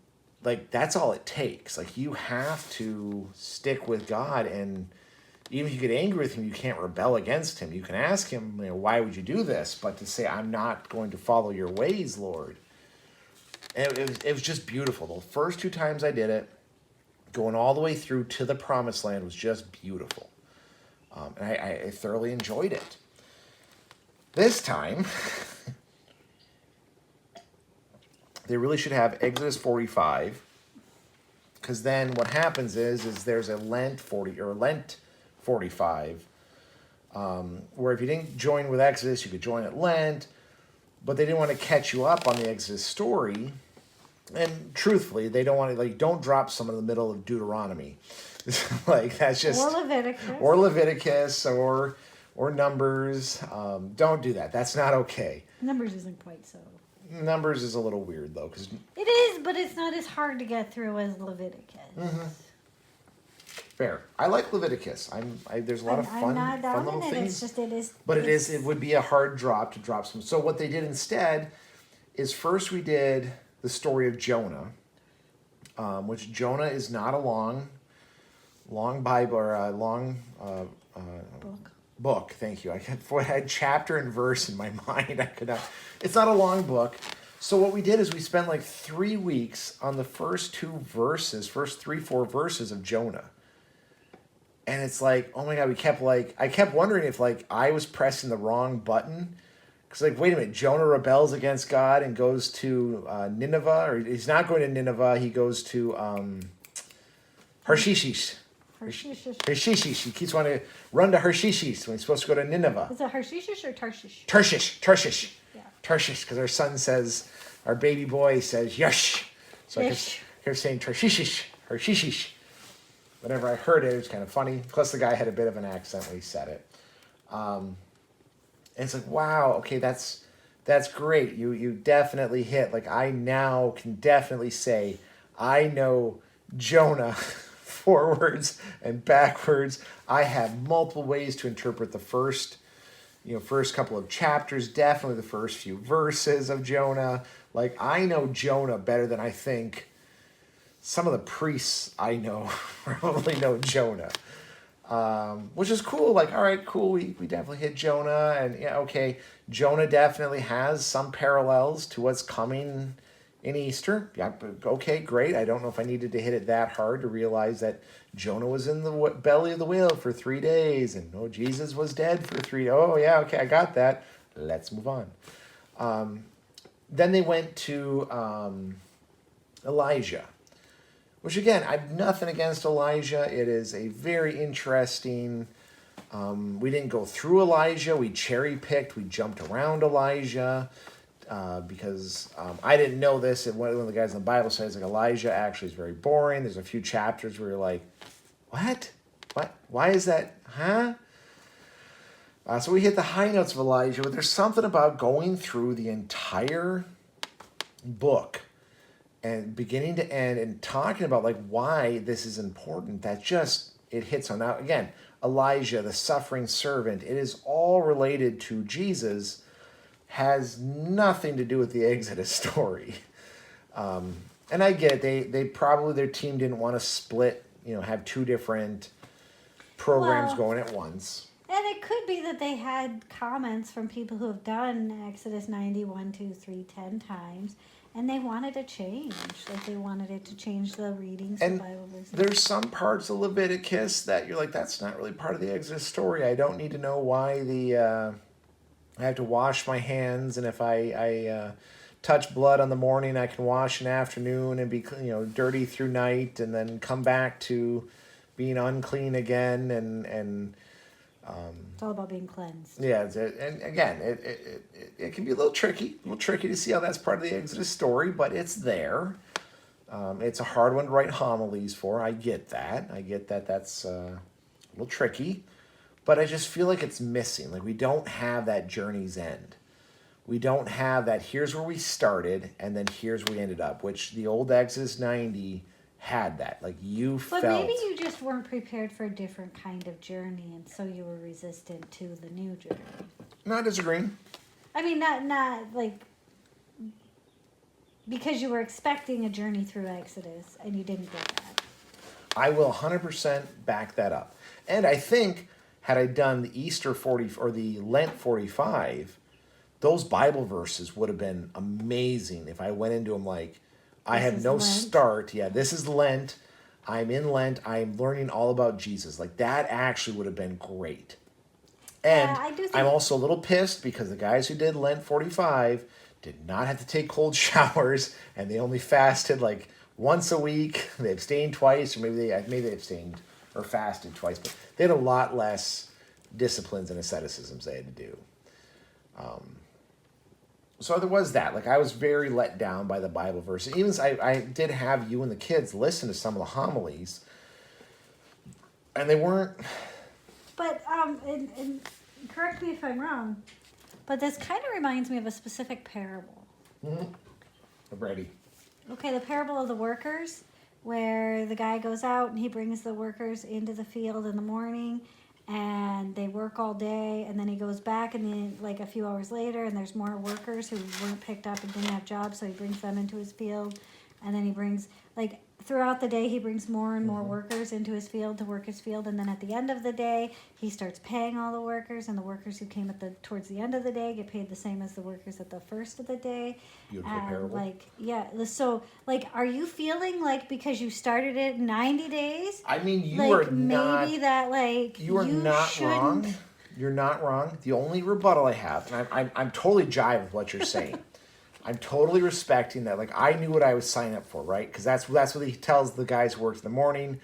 like, that's all it takes. Like, you have to stick with God, and even if you get angry with him, you can't rebel against him. You can ask him, why would you do this? But to say, I'm not going to follow your ways, Lord. And it was just beautiful. The first 2 times I did it, going all the way through to the promised land was just beautiful. And I thoroughly enjoyed it. This time, they really should have Exodus 45, because then what happens is there's a Lent 45, where if you didn't join with Exodus, you could join at Lent, but they didn't want to catch you up on the Exodus story. And truthfully, they don't want to, like, don't drop someone in the middle of Deuteronomy. Like, that's just...
Or Leviticus.
Or Leviticus, or Numbers. Don't do that. That's not okay.
Numbers isn't quite so.
Numbers is a little weird, though, because...
It is, but it's not as hard to get through as Leviticus.
Mm-hmm. Fair. I like Leviticus. There's a lot of fun little things.
It's just, it is.
But it would be a hard drop to drop some. So what they did instead is first we did the story of Jonah, which Jonah is not a long Bible or a long book. Thank you. I had chapter and verse in my mind. I could not. It's not a long book. So what we did is we spent like 3 weeks on the first 3, 4 verses of Jonah. And it's like, oh my God, I kept wondering if like I was pressing the wrong button. Because like, wait a minute, Jonah rebels against God and goes to Nineveh, or he's not going to Nineveh, he goes to Harshishish. Harshishish. He keeps wanting to run to Harshishish when he's supposed to go to Nineveh.
Is it Harshishish or Tarshish?
Tarshish.
Yeah.
Tarshish, because our son says, our baby boy says, Yush. So I kept saying Harshishish. Whenever I heard it, it was kind of funny. Plus, the guy had a bit of an accent when he said it. And it's like, wow, okay, that's great. You definitely hit. Like, I now can definitely say, I know Jonah forwards and backwards. I have multiple ways to interpret the first couple of chapters, definitely the first few verses of Jonah. Like, I know Jonah better than I think some of the priests I know probably know Jonah, which is cool. Like, all right, cool. We definitely hit Jonah, and yeah, okay. Jonah definitely has some parallels to what's coming in Easter. Yeah, okay, great. I don't know if I needed to hit it that hard to realize that Jonah was in the belly of the whale for 3 days, and Jesus was dead for 3 days. Oh yeah, okay, I got that. Let's move on. Then they went to Elijah. Which again, I have nothing against Elijah. It is a very interesting. We didn't go through Elijah. We cherry picked. We jumped around Elijah because I didn't know this. And one of the guys in the Bible says like Elijah actually is very boring. There's a few chapters where you're like, what? Why is that? Huh? So we hit the high notes of Elijah, but there's something about going through the entire book and beginning to end and talking about like why this is important, that just, it hits on. Now again, Elijah, the suffering servant, it is all related to Jesus, has nothing to do with the Exodus story. And I get it. They probably, their team didn't want to split, have two different programs
Well,
going at once.
And it could be that they had comments from people who have done Exodus 91, 2, 3, 10 times, and they wanted a change. Like they wanted it to change the readings of
And
Bible verses.
there's some parts of Leviticus that you're like, that's not really part of the Exodus story. I don't need to know why I have to wash my hands, and if I touch blood on the morning, I can wash in the afternoon and be dirty through night, and then come back to being unclean again, and
It's all about being cleansed.
yeah, and again, it can be a little tricky to see how that's part of the Exodus story, but it's there. It's a hard one to write homilies for. I get that. That's a little tricky, but I just feel like it's missing. Like we don't have that journey's end. We don't have that. Here's where we started, and then here's where we ended up. Which the old Exodus 90 had that. Like you
But
felt.
maybe you just weren't prepared for a different kind of journey, and so you were resistant to the new journey.
Not disagreeing.
I mean, not like because you were expecting a journey through Exodus, and you didn't get that.
I will 100% back that up. And I think had I done the Easter 40 or the Lent 45, those Bible verses would have been amazing if I went into them like, I
This
have
is
no
Lent.
start. Yeah, this is Lent. I'm in Lent. I'm learning all about Jesus. Like that actually would have been great. And
Yeah, I do think-
I'm also a little pissed because the guys who did Lent 45 did not have to take cold showers, and they only fasted like once a week. They abstained twice, or maybe they abstained or fasted twice, but they had a lot less disciplines and asceticisms they had to do. So there was that. Like I was very let down by the Bible verse. Even I did have you and the kids listen to some of the homilies, and they weren't.
But and correct me if I'm wrong, but this kind of reminds me of a specific parable.
I'm ready.
Okay, the parable of the workers, where the guy goes out and he brings the workers into the field in the morning, and they work all day, and then he goes back and then like a few hours later, and there's more workers who weren't picked up and didn't have jobs, so he brings them into his field, and then he brings like throughout the day he brings more and more workers into his field to work his field, and then at the end of the day he starts paying all the workers, and the workers who came towards the end of the day get paid the same as the workers at the first of the day.
Beautiful parable.
Like so like are you feeling like because you started it in 90 days?
I mean, you
Like
are
maybe
not.
that like
You are not
shouldn't.
wrong. You're not wrong. The only rebuttal I have, and I'm totally jive with what you're saying. I'm totally respecting that. Like I knew what I was signing up for, right? Because that's what he tells the guys who work in the morning.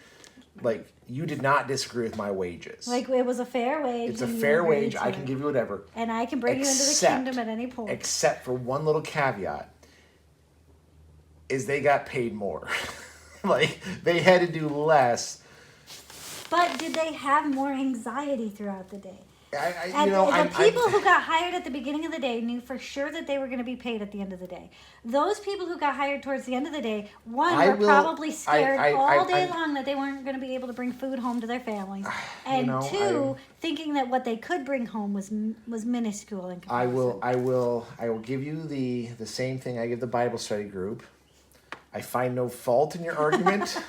Like you did not disagree with my wages.
Like it was a fair wage.
It's a
and you
fair
agreed
wage.
to
I
it.
can give you whatever.
And I can bring you into the
Except-
kingdom at any point.
Except for one little caveat. Is they got paid more. Like they had to do less.
But did they have more anxiety throughout the day?
I'm
People who got hired at the beginning of the day knew for sure that they were going to be paid at the end of the day. Those people who got hired towards the end of the day, were probably scared all day long that they weren't going to be able to bring food home to their families, and two, thinking that what they could bring home was minuscule in comparison.
I will give you the same thing I give the Bible study group. I find no fault in your argument.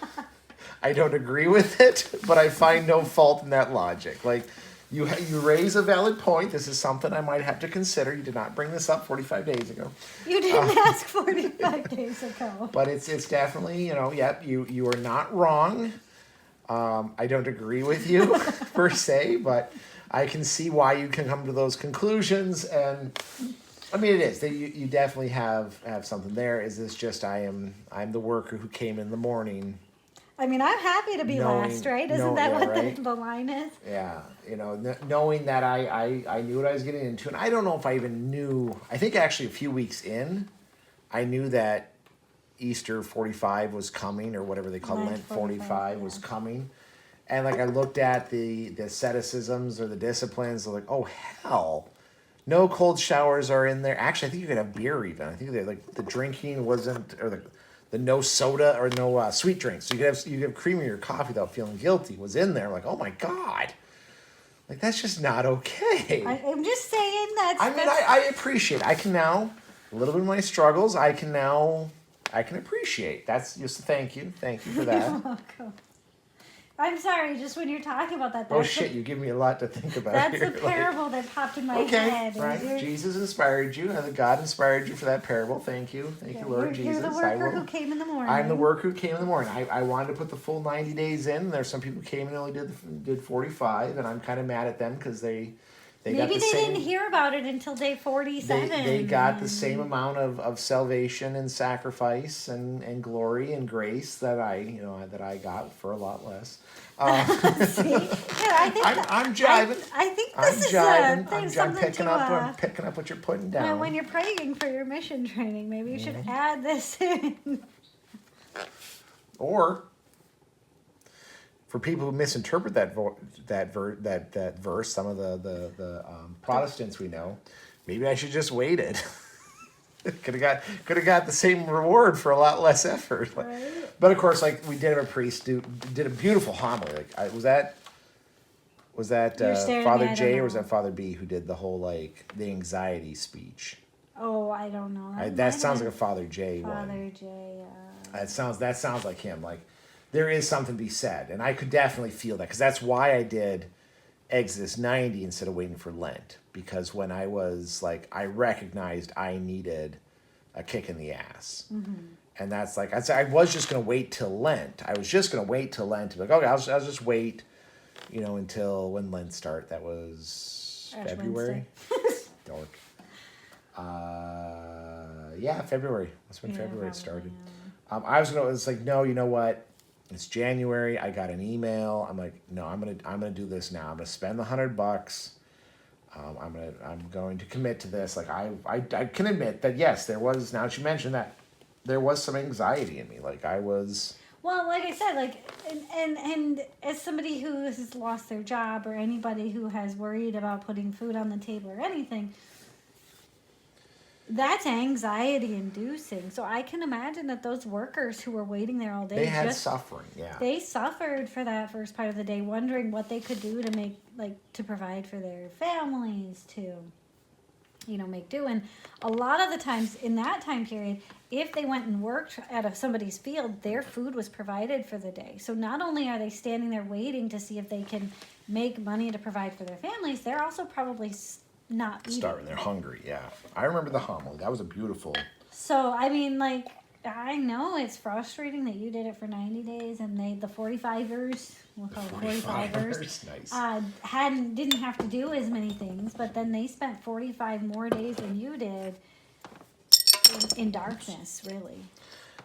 I don't agree with it, but I find no fault in that logic. Like you raise a valid point. This is something I might have to consider. You did not bring this up 45 days ago.
You didn't ask 45 days ago.
But it's definitely, you are not wrong. I don't agree with you per se, but I can see why you can come to those conclusions. And I mean, it is. You definitely have something there. Is this just I'm the worker who came in the morning?
I mean, I'm happy to be last, right? Isn't that what
right?
the line is?
Yeah, knowing that I knew what I was getting into, and I don't know if I even knew. I think actually a few weeks in, I knew that Easter 45 was coming, or whatever they call Lent 45 was coming, and like I looked at the asceticisms or the disciplines, like oh hell, no cold showers are in there. Actually, I think you could have beer even. I think like the drinking wasn't, or the no soda or no sweet drinks. So you could have cream in your coffee without feeling guilty was in there. Like, oh my God. Like, that's just not okay.
I'm just saying that's.
I mean, I appreciate it. I can now, a little bit of my struggles, I can appreciate. That's just a thank you. Thank you for that.
You're welcome. I'm sorry, just when you're talking about that.
Oh, shit, you give me a lot to think about
That's
here.
a parable that popped in my
Okay,
head.
right. Jesus inspired you, and God inspired you for that parable. Thank you. Thank you, Lord Jesus.
You're the worker who came in the morning.
I'm the worker who came in the morning. I wanted to put the full 90 days in. There's some people who came and only did 45, and I'm kind of mad at them because they maybe got the
they
same,
didn't hear about it until day 47.
They got the same amount of salvation and sacrifice and glory and grace that I got for a lot less.
See, yeah, I think
I'm jiving.
I think
I'm
this
jiving.
is
I'm picking
to,
up. I'm picking up what you're putting down.
when you're praying for your mission training, maybe you should add this in.
Or for people who misinterpret that verse, some of the Protestants we know, maybe I should just waited. could have got the same reward for a lot less effort.
Right.
But of course, like, we did have a priest did a beautiful homily. Like, was that Father J or was that Father B who did the whole, like, the anxiety speech?
Oh, I don't know.
That sounds like a Father J one.
Father J.
That sounds like him. Like, there is something to be said, and I could definitely feel that because that's why I did Exodus 90 instead of waiting for Lent, because when I was like, I recognized I needed a kick in the ass. And that's like, I was just going to wait till Lent. I was just going to wait till Lent to be like, okay, I'll just wait, until when Lent start. That was
Ash
February. Dork. Yeah, February. That's when February started. It's like, no, you know what? It's January. I got an email. I'm like, no, I'm gonna do this now. I'm gonna spend the $100. I'm going to commit to this. Like, I can admit that, yes, there was, now that you mentioned that, there was some anxiety in me. Like, I was.
Well, like I said, like, and as somebody who has lost their job or anybody who has worried about putting food on the table or anything, that's anxiety inducing. So I can imagine that those workers who were waiting there all day,
they had suffering, yeah.
They suffered for that first part of the day, wondering what they could do to provide for their families, to, make do. And a lot of the times in that time period, if they went and worked at somebody's field, their food was provided for the day. So not only are they standing there waiting to see if they can make money to provide for their families, they're also probably not eating.
Starving. They're hungry, yeah. I remember the homily. That was a beautiful.
So, I mean, like, I know it's frustrating that you did it for 90 days and the 45ers, we'll call it 45ers,
nice.
Didn't have to do as many things, but then they spent 45 more days than you did in darkness, really.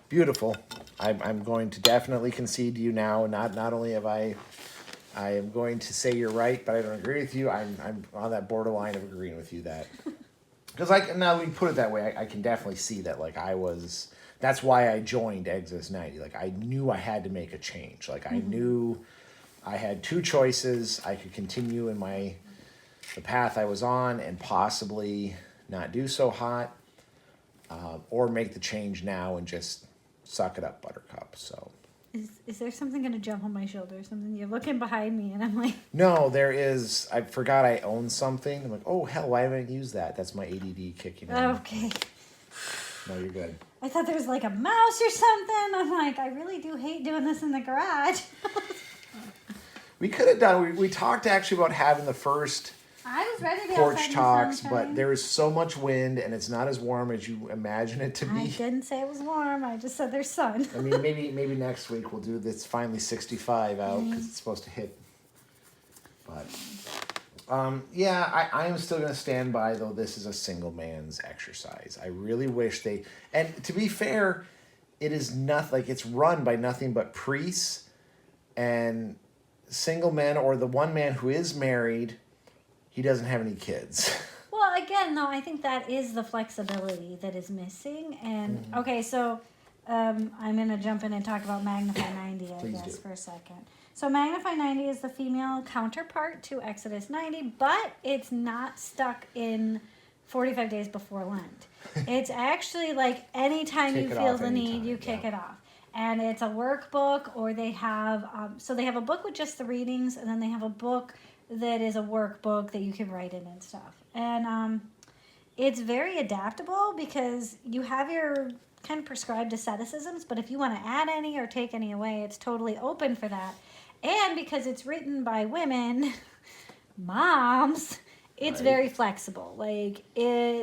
Beautiful. I'm going to definitely concede to you now. Not only have I am going to say you're right, but I don't agree with you. I'm on that borderline of agreeing with you that, because now we put it that way, I can definitely see that, like, that's why I joined Exodus 90. Like, I knew I had to make a change. Like, I knew I had two choices. I could continue in the path I was on and possibly not do so hot, or make the change now and just suck it up, Buttercup. So.
Is there something going to jump on my shoulder? Something, you're looking behind me and I'm like...
No, there is. I forgot I own something. I'm like, oh, hell, why haven't I used that? That's my ADD kicking in.
Okay.
No, you're good.
I thought there was like a mouse or something. I'm like, I really do hate doing this in the garage.
We could have done, we talked actually about having the first
I was ready to be
porch talks,
sunshine.
but there is so much wind and it's not as warm as you imagine it to be.
I didn't say it was warm. I just said there's sun.
I mean, maybe next week we'll do this. Finally 65 out because it's supposed to hit. But yeah, I am still going to stand by, though, this is a single man's exercise. I really wish and to be fair, it is nothing, like, it's run by nothing but priests and single men, or the one man who is married, he doesn't have any kids.
Well, again, though, I think that is the flexibility that is missing. And, okay, so I'm going to jump in and talk about Magnify 90, for a second. So Magnify 90 is the female counterpart to Exodus 90, but it's not stuck in 45 days before Lent. It's actually like anytime you feel the need, you kick it off. And it's a workbook, or they have, so they have a book with just the readings, and then they have a book that is a workbook that you can write in and stuff. And it's very adaptable because you have your kind of prescribed asceticisms, but if you want to add any or take any away, it's totally open for that. And because it's written by women, moms, it's
Right.
very flexible. Like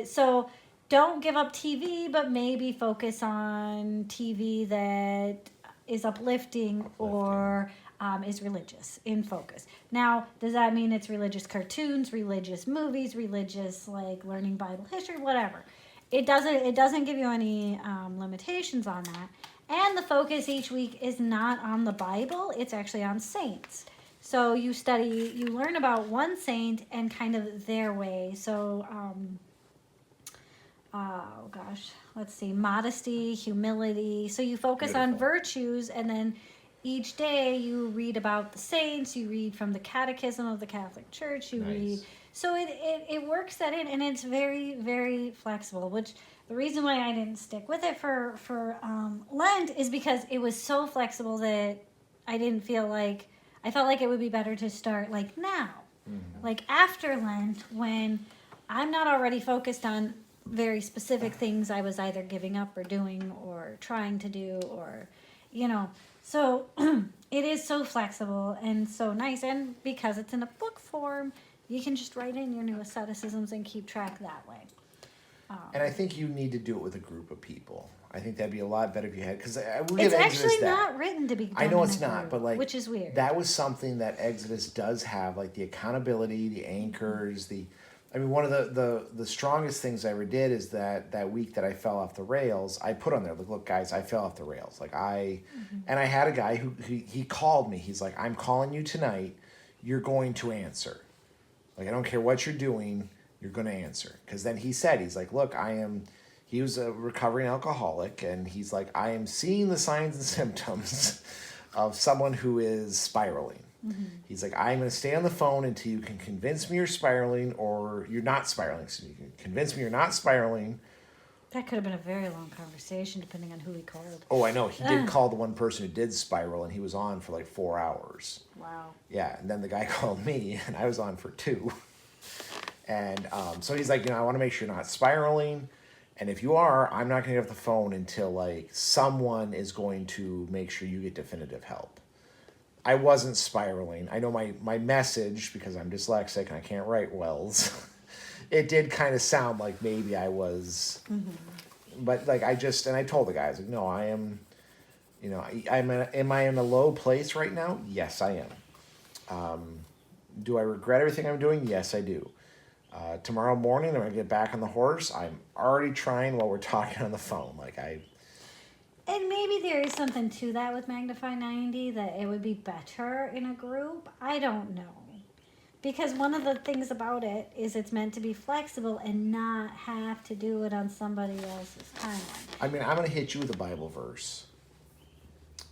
so don't give up TV, but maybe focus on TV that is uplifting. Or is religious in focus. Now, does that mean it's religious cartoons, religious movies, religious like learning Bible history, whatever? It doesn't give you any limitations on that. And the focus each week is not on the Bible; it's actually on saints. So you learn about one saint and kind of their way. So, oh gosh, let's see, modesty, humility. So you focus on
Beautiful.
virtues, and then each day you read about the saints. You read from the Catechism of the Catholic Church. You
Nice.
read. So it works that in, and it's very, very flexible, which the reason why I didn't stick with it for Lent is because it was so flexible that I didn't feel like, I felt like it would be better to start like now, like after Lent, when I'm not already focused on very specific things I was either giving up or doing or trying to do, or, so it is so flexible and so nice. And because it's in a book form, you can just write in your new asceticisms and keep track that way.
And I think you need to do it with a group of people. I think that'd be a lot better if you had, because
It's actually not written to be done
I know
in
it's
a
not,
group,
but like
which is weird.
that was something that Exodus does have, like the accountability, the anchors, one of the strongest things I ever did is that week that I fell off the rails, I put on there, look guys, I fell off the rails. And I had a guy who he called me. He's like, I'm calling you tonight. You're going to answer. Like, I don't care what you're doing, you're going to answer. Because then he's like, look, he was a recovering alcoholic, and he's like, I am seeing the signs and symptoms of someone who is spiraling. Mm-hmm. He's like, I'm going to stay on the phone until you can convince me you're spiraling, or you're not spiraling. So you can convince me you're not spiraling.
That could have been a very long conversation, depending on who he called.
Oh, I know. He did call the one person who did spiral, and he was on for like 4 hours.
Wow.
Yeah, and then the guy called me, and I was on for 2. And so he's like, I want to make sure you're not spiraling. And if you are, I'm not going to get off the phone until like someone is going to make sure you get definitive help. I wasn't spiraling. I know my message, because I'm dyslexic and I can't write wells, it did kind of sound like maybe I was, but like I told the guys, like, no, I am, am I in a low place right now? Yes, I am. Do I regret everything I'm doing? Yes, I do. Tomorrow morning, I'm going to get back on the horse. I'm already trying while we're talking on the phone.
And maybe there is something to that with Magnify 90, that it would be better in a group. I don't know. Because one of the things about it is it's meant to be flexible and not have to do it on somebody else's timeline.
I'm going to hit you with a Bible verse.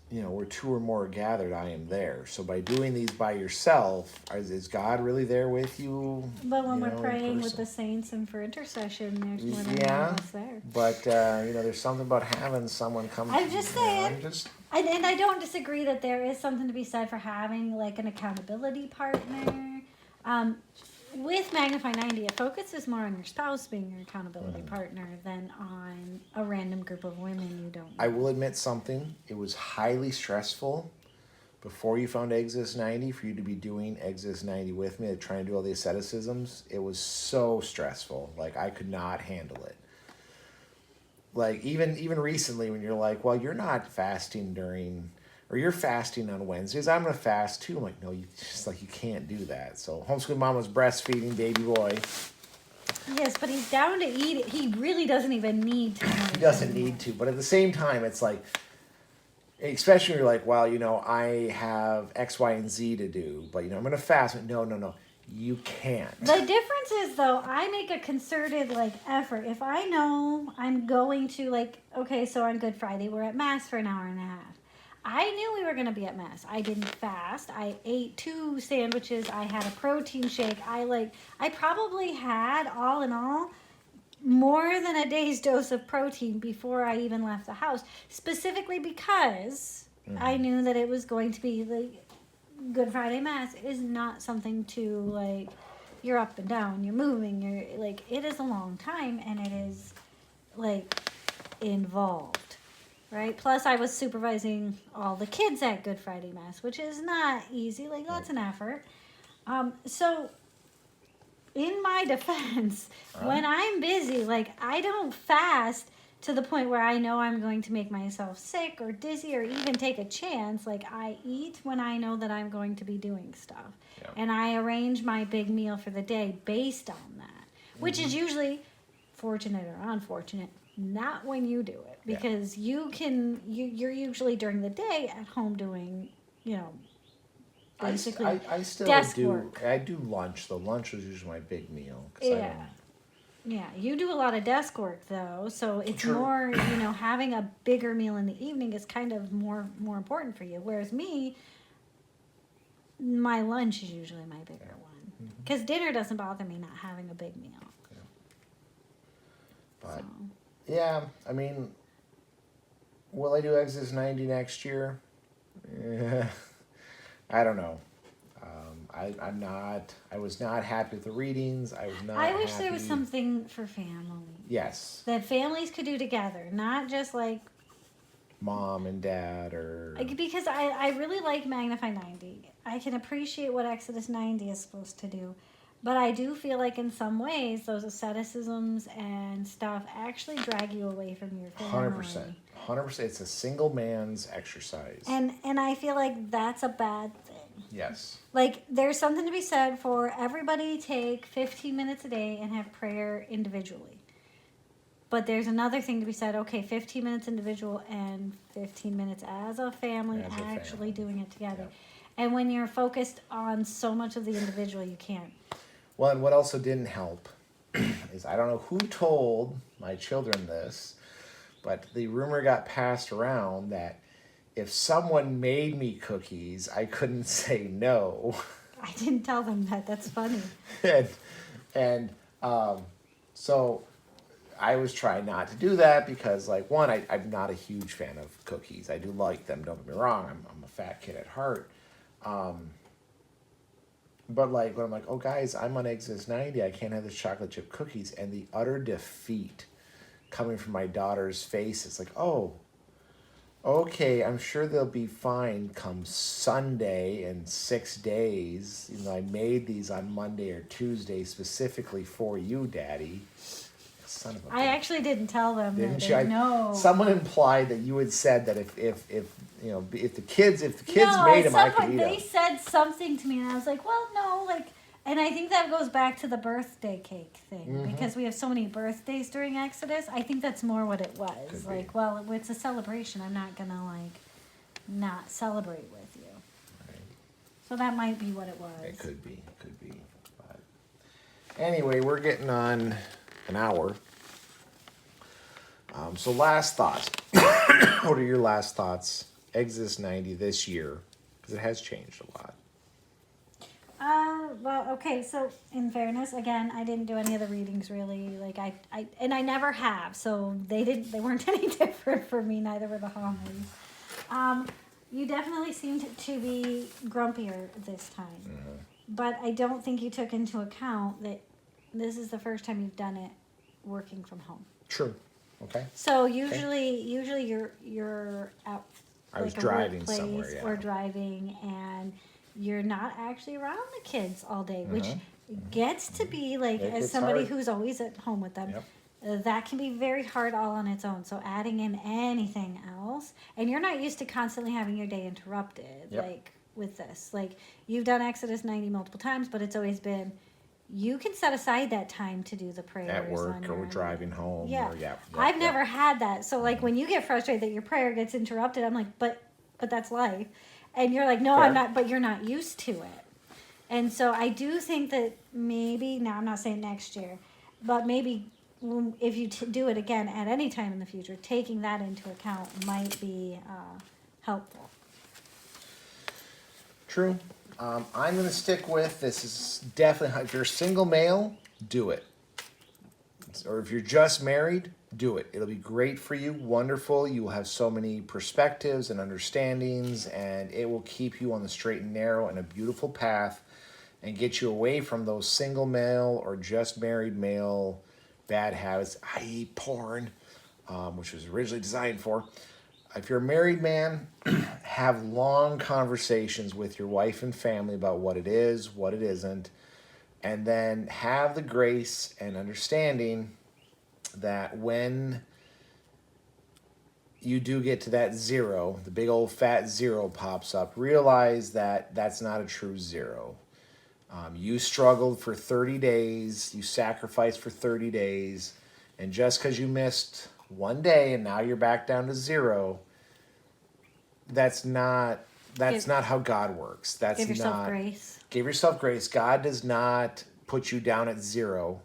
Where 2 or more are gathered, I am there. So by doing these by yourself, is God really there with you?
But when we're praying with the saints and for intercession, there's more than one of us there.
But, there's something about having someone come.
I'm just saying. And I don't disagree that there is something to be said for having like an accountability partner. With Magnify 90, it focuses more on your spouse being your accountability partner than on a random group of women you don't know.
I will admit something. It was highly stressful before you found Exodus 90 for you to be doing Exodus 90 with me, trying to do all the asceticisms. It was so stressful. Like, I could not handle it. Like, even recently when you're like, well, you're not fasting or you're fasting on Wednesdays, I'm going to fast too. I'm like, no, you can't do that. So Homeschool Mama's breastfeeding baby boy.
Yes, but he's down to eat it. He really doesn't even need to.
He doesn't need to. But at the same time, it's like, especially when you're like, well, I have X, Y, and Z to do, but, I'm going to fast. No. You can't.
The difference is, though, I make a concerted, effort. If I know I'm going to, okay, so on Good Friday, we're at Mass for an hour and a half. I knew we were going to be at Mass. I didn't fast. I ate 2 sandwiches. I had a protein shake. I probably had, all in all, more than a day's dose of protein before I even left the house, specifically because I knew that it was going to be Good Friday Mass is not something to like, you're up and down, you're moving, you're like, it is a long time and it is like involved, right? Plus, I was supervising all the kids at Good Friday Mass, which is not easy, like, that's an effort. So, in my defense, when I'm busy, like, I don't fast to the point where I know I'm going to make myself sick or dizzy or even take a chance. Like, I eat when I know that I'm going to be doing stuff.
Yeah.
And I arrange my big meal for the day based on that, which is usually fortunate or unfortunate, not when you do it, because you're usually during the day at home doing, basically
I still
desk
do.
work.
I do lunch. The lunch was usually my big meal. 'Cause
Yeah, you do a lot of desk work though, so it's
True.
more, having a bigger meal in the evening is kind of more important for you. Whereas me, my lunch is usually my bigger one, because dinner doesn't bother me not having a big meal.
But
So.
yeah, I mean, will I do Exodus 90 next year? Yeah, I don't know. I'm not. I was not happy with the readings. I was not.
I wish there was
happy.
something for family
Yes,
that families could do together, not just like
mom and dad or.
because I really like Magnify 90. I can appreciate what Exodus 90 is supposed to do. But I do feel like in some ways those asceticisms and stuff actually drag you away from your family.
100%. 100%. It's a single man's exercise.
And I feel like that's a bad thing.
Yes.
Like, there's something to be said for everybody take 15 minutes a day and have prayer individually. But there's another thing to be said, okay, 15 minutes individual and 15 minutes as a family
As a
actually
family.
doing it together.
Yeah.
And when you're focused on so much of the individual, you can't.
Well, and what also didn't help is I don't know who told my children this, but the rumor got passed around that if someone made me cookies, I couldn't say no.
I didn't tell them that. That's funny.
and so I was trying not to do that because, like, one, I'm not a huge fan of cookies. I do like them, don't get me wrong. I'm a fat kid at heart. But, like, when I'm like, oh, guys, I'm on Exodus 90, I can't have this chocolate chip cookies. And the utter defeat coming from my daughter's face, it's like, oh, okay, I'm sure they'll be fine come Sunday in 6 days. I made these on Monday or Tuesday specifically for you, Daddy. Son of a
I
bitch.
actually didn't tell them
Didn't
that.
you?
No.
Someone implied that you had said that if the kids
No,
made
at
them,
some
I could
point
eat
they
them.
said something to me, and I was like, well, no, like, and I think that goes back to the birthday cake thing, because we have so many birthdays during Exodus. I think that's more what it was.
Could be.
Like, well, it's a celebration. I'm not gonna like not celebrate with you.
Right.
So that might be what it was.
It could be. But anyway, we're getting on an hour. So last thoughts. What are your last thoughts? Exodus 90 this year, because it has changed a lot.
Well, okay, so in fairness, again, I didn't do any of the readings really. Like I never have, so they weren't any different for me, neither were the homilies. You definitely seemed to be grumpier this time. But I don't think you took into account that this is the first time you've done it working from home.
True. Okay.
So usually you're out
I was
like a
driving
workplace
somewhere, yeah.
or driving, and you're not actually around the kids all day, which gets to be like, as
It's
somebody
hard.
who's always at home with them,
Yep.
that can be very hard all on its own. So adding in anything else, and you're not used to constantly having your day interrupted,
Yep.
like with this. Like, you've done Exodus 90 multiple times, but it's always been, you can set aside that time to do the prayers
At work
on
or
your-
driving home.
Yeah.
Or,
I've never had that. So like when you get frustrated that your prayer gets interrupted, I'm like, but that's life. And you're like, no,
Fair.
I'm not, but you're not used to it. And so I do think that maybe, now I'm not saying next year, but maybe if you do it again at any time in the future, taking that into account might be helpful.
True. I'm going to stick with this. Is definitely, if you're a single male, do it. Or if you're just married, do it. It'll be great for you, wonderful. You will have so many perspectives and understandings, and it will keep you on the straight and narrow and a beautiful path and get you away from those single male or just married male bad habits, i.e. porn, which was originally designed for. If you're a married man, have long conversations with your wife and family about what it is, what it isn't, and then have the grace and understanding that when you do get to that zero, the big old fat zero pops up, realize that that's not a true zero. You struggled for 30 days, you sacrificed for 30 days, and just because you missed one day and now you're back down to zero, that's not how God works. That's
Give yourself
not
grace.
Give yourself grace. God does not put you down at zero.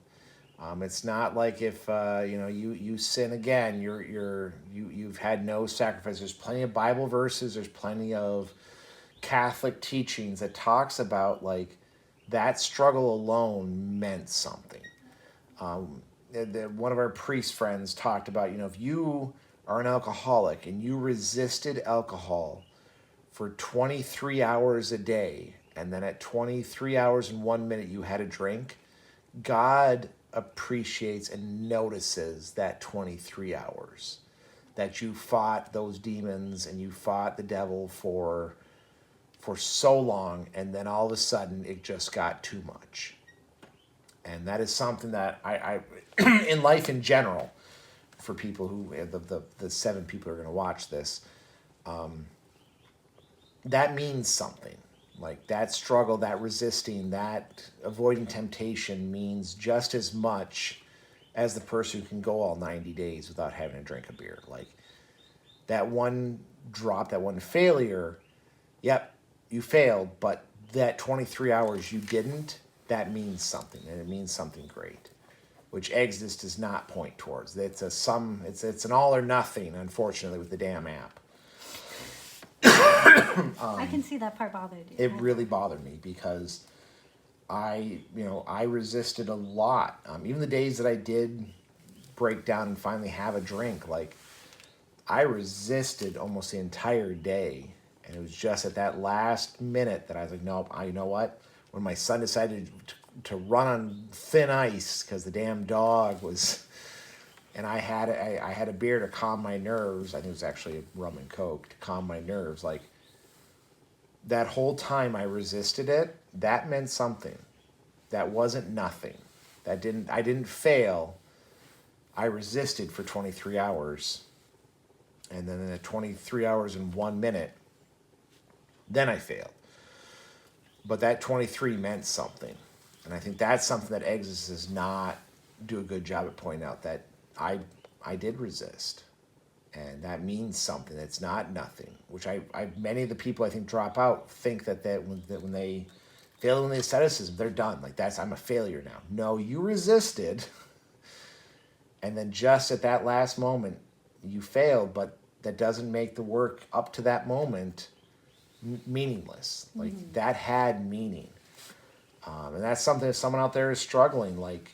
It's not like if you sin again, you've had no sacrifice. There's plenty of Bible verses. There's plenty of Catholic teachings that talks about like that struggle alone meant something. One of our priest friends talked about, if you are an alcoholic and you resisted alcohol for 23 hours a day, and then at 23 hours and 1 minute you had a drink, God appreciates and notices that 23 hours that you fought those demons and you fought the devil for so long, and then all of a sudden it just got too much. And that is something that I in life in general, for people who, the 7 people who are going to watch this, that means something. Like that struggle, that resisting, that avoiding temptation means just as much as the person who can go all 90 days without having to drink a beer. Like that one drop, that one failure, yep, you failed, but that 23 hours you didn't, that means something, and it means something great, which Exodus does not point towards. It's an all or nothing, unfortunately, with the damn app.
I can see that part bothered you.
It really bothered me because I resisted a lot. Even the days that I did break down and finally have a drink, like I resisted almost the entire day. And it was just at that last minute that I was like, nope, you know what? When my son decided to run on thin ice because the damn dog was, and I had a beer to calm my nerves. I think it was actually a rum and Coke to calm my nerves. Like that whole time I resisted it, that meant something. That wasn't nothing. I didn't fail. I resisted for 23 hours. And then at 23 hours and 1 minute, then I failed. But that 23 meant something. And I think that's something that Exodus does not do a good job at pointing out, that I did resist. And that means something. It's not nothing. Which many of the people I think drop out think that when they fail in the asceticism, they're done. Like I'm a failure now. No, you resisted. And then just at that last moment, you failed, but that doesn't make the work up to that moment meaningless. Like that had meaning. And that's something that someone out there is struggling. Like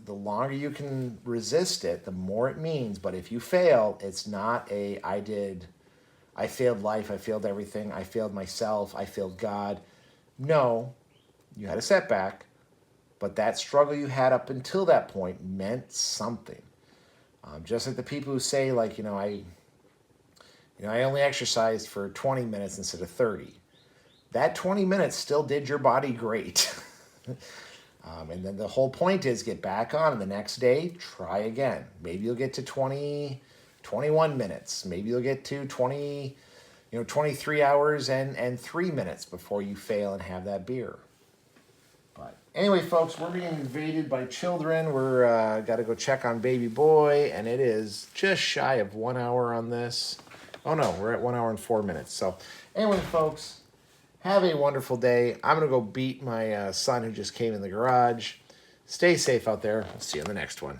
the longer you can resist it, the more it means. But if you fail, it's not I failed life, I failed everything, I failed myself, I failed God. No, you had a setback, but that struggle you had up until that point meant something. Just like the people who say, like, I only exercised for 20 minutes instead of 30. That 20 minutes still did your body great. And then the whole point is get back on, and the next day, try again. Maybe you'll get to 21 minutes. Maybe you'll get to 23 hours and 3 minutes before you fail and have that beer. But anyway, folks, we're being invaded by children. We're got to go check on baby boy, and it is just shy of 1 hour on this. Oh no, we're at 1 hour and 4 minutes. So anyway, folks, have a wonderful day. I'm going to go beat my son who just came in the garage. Stay safe out there. I'll see you in the next one.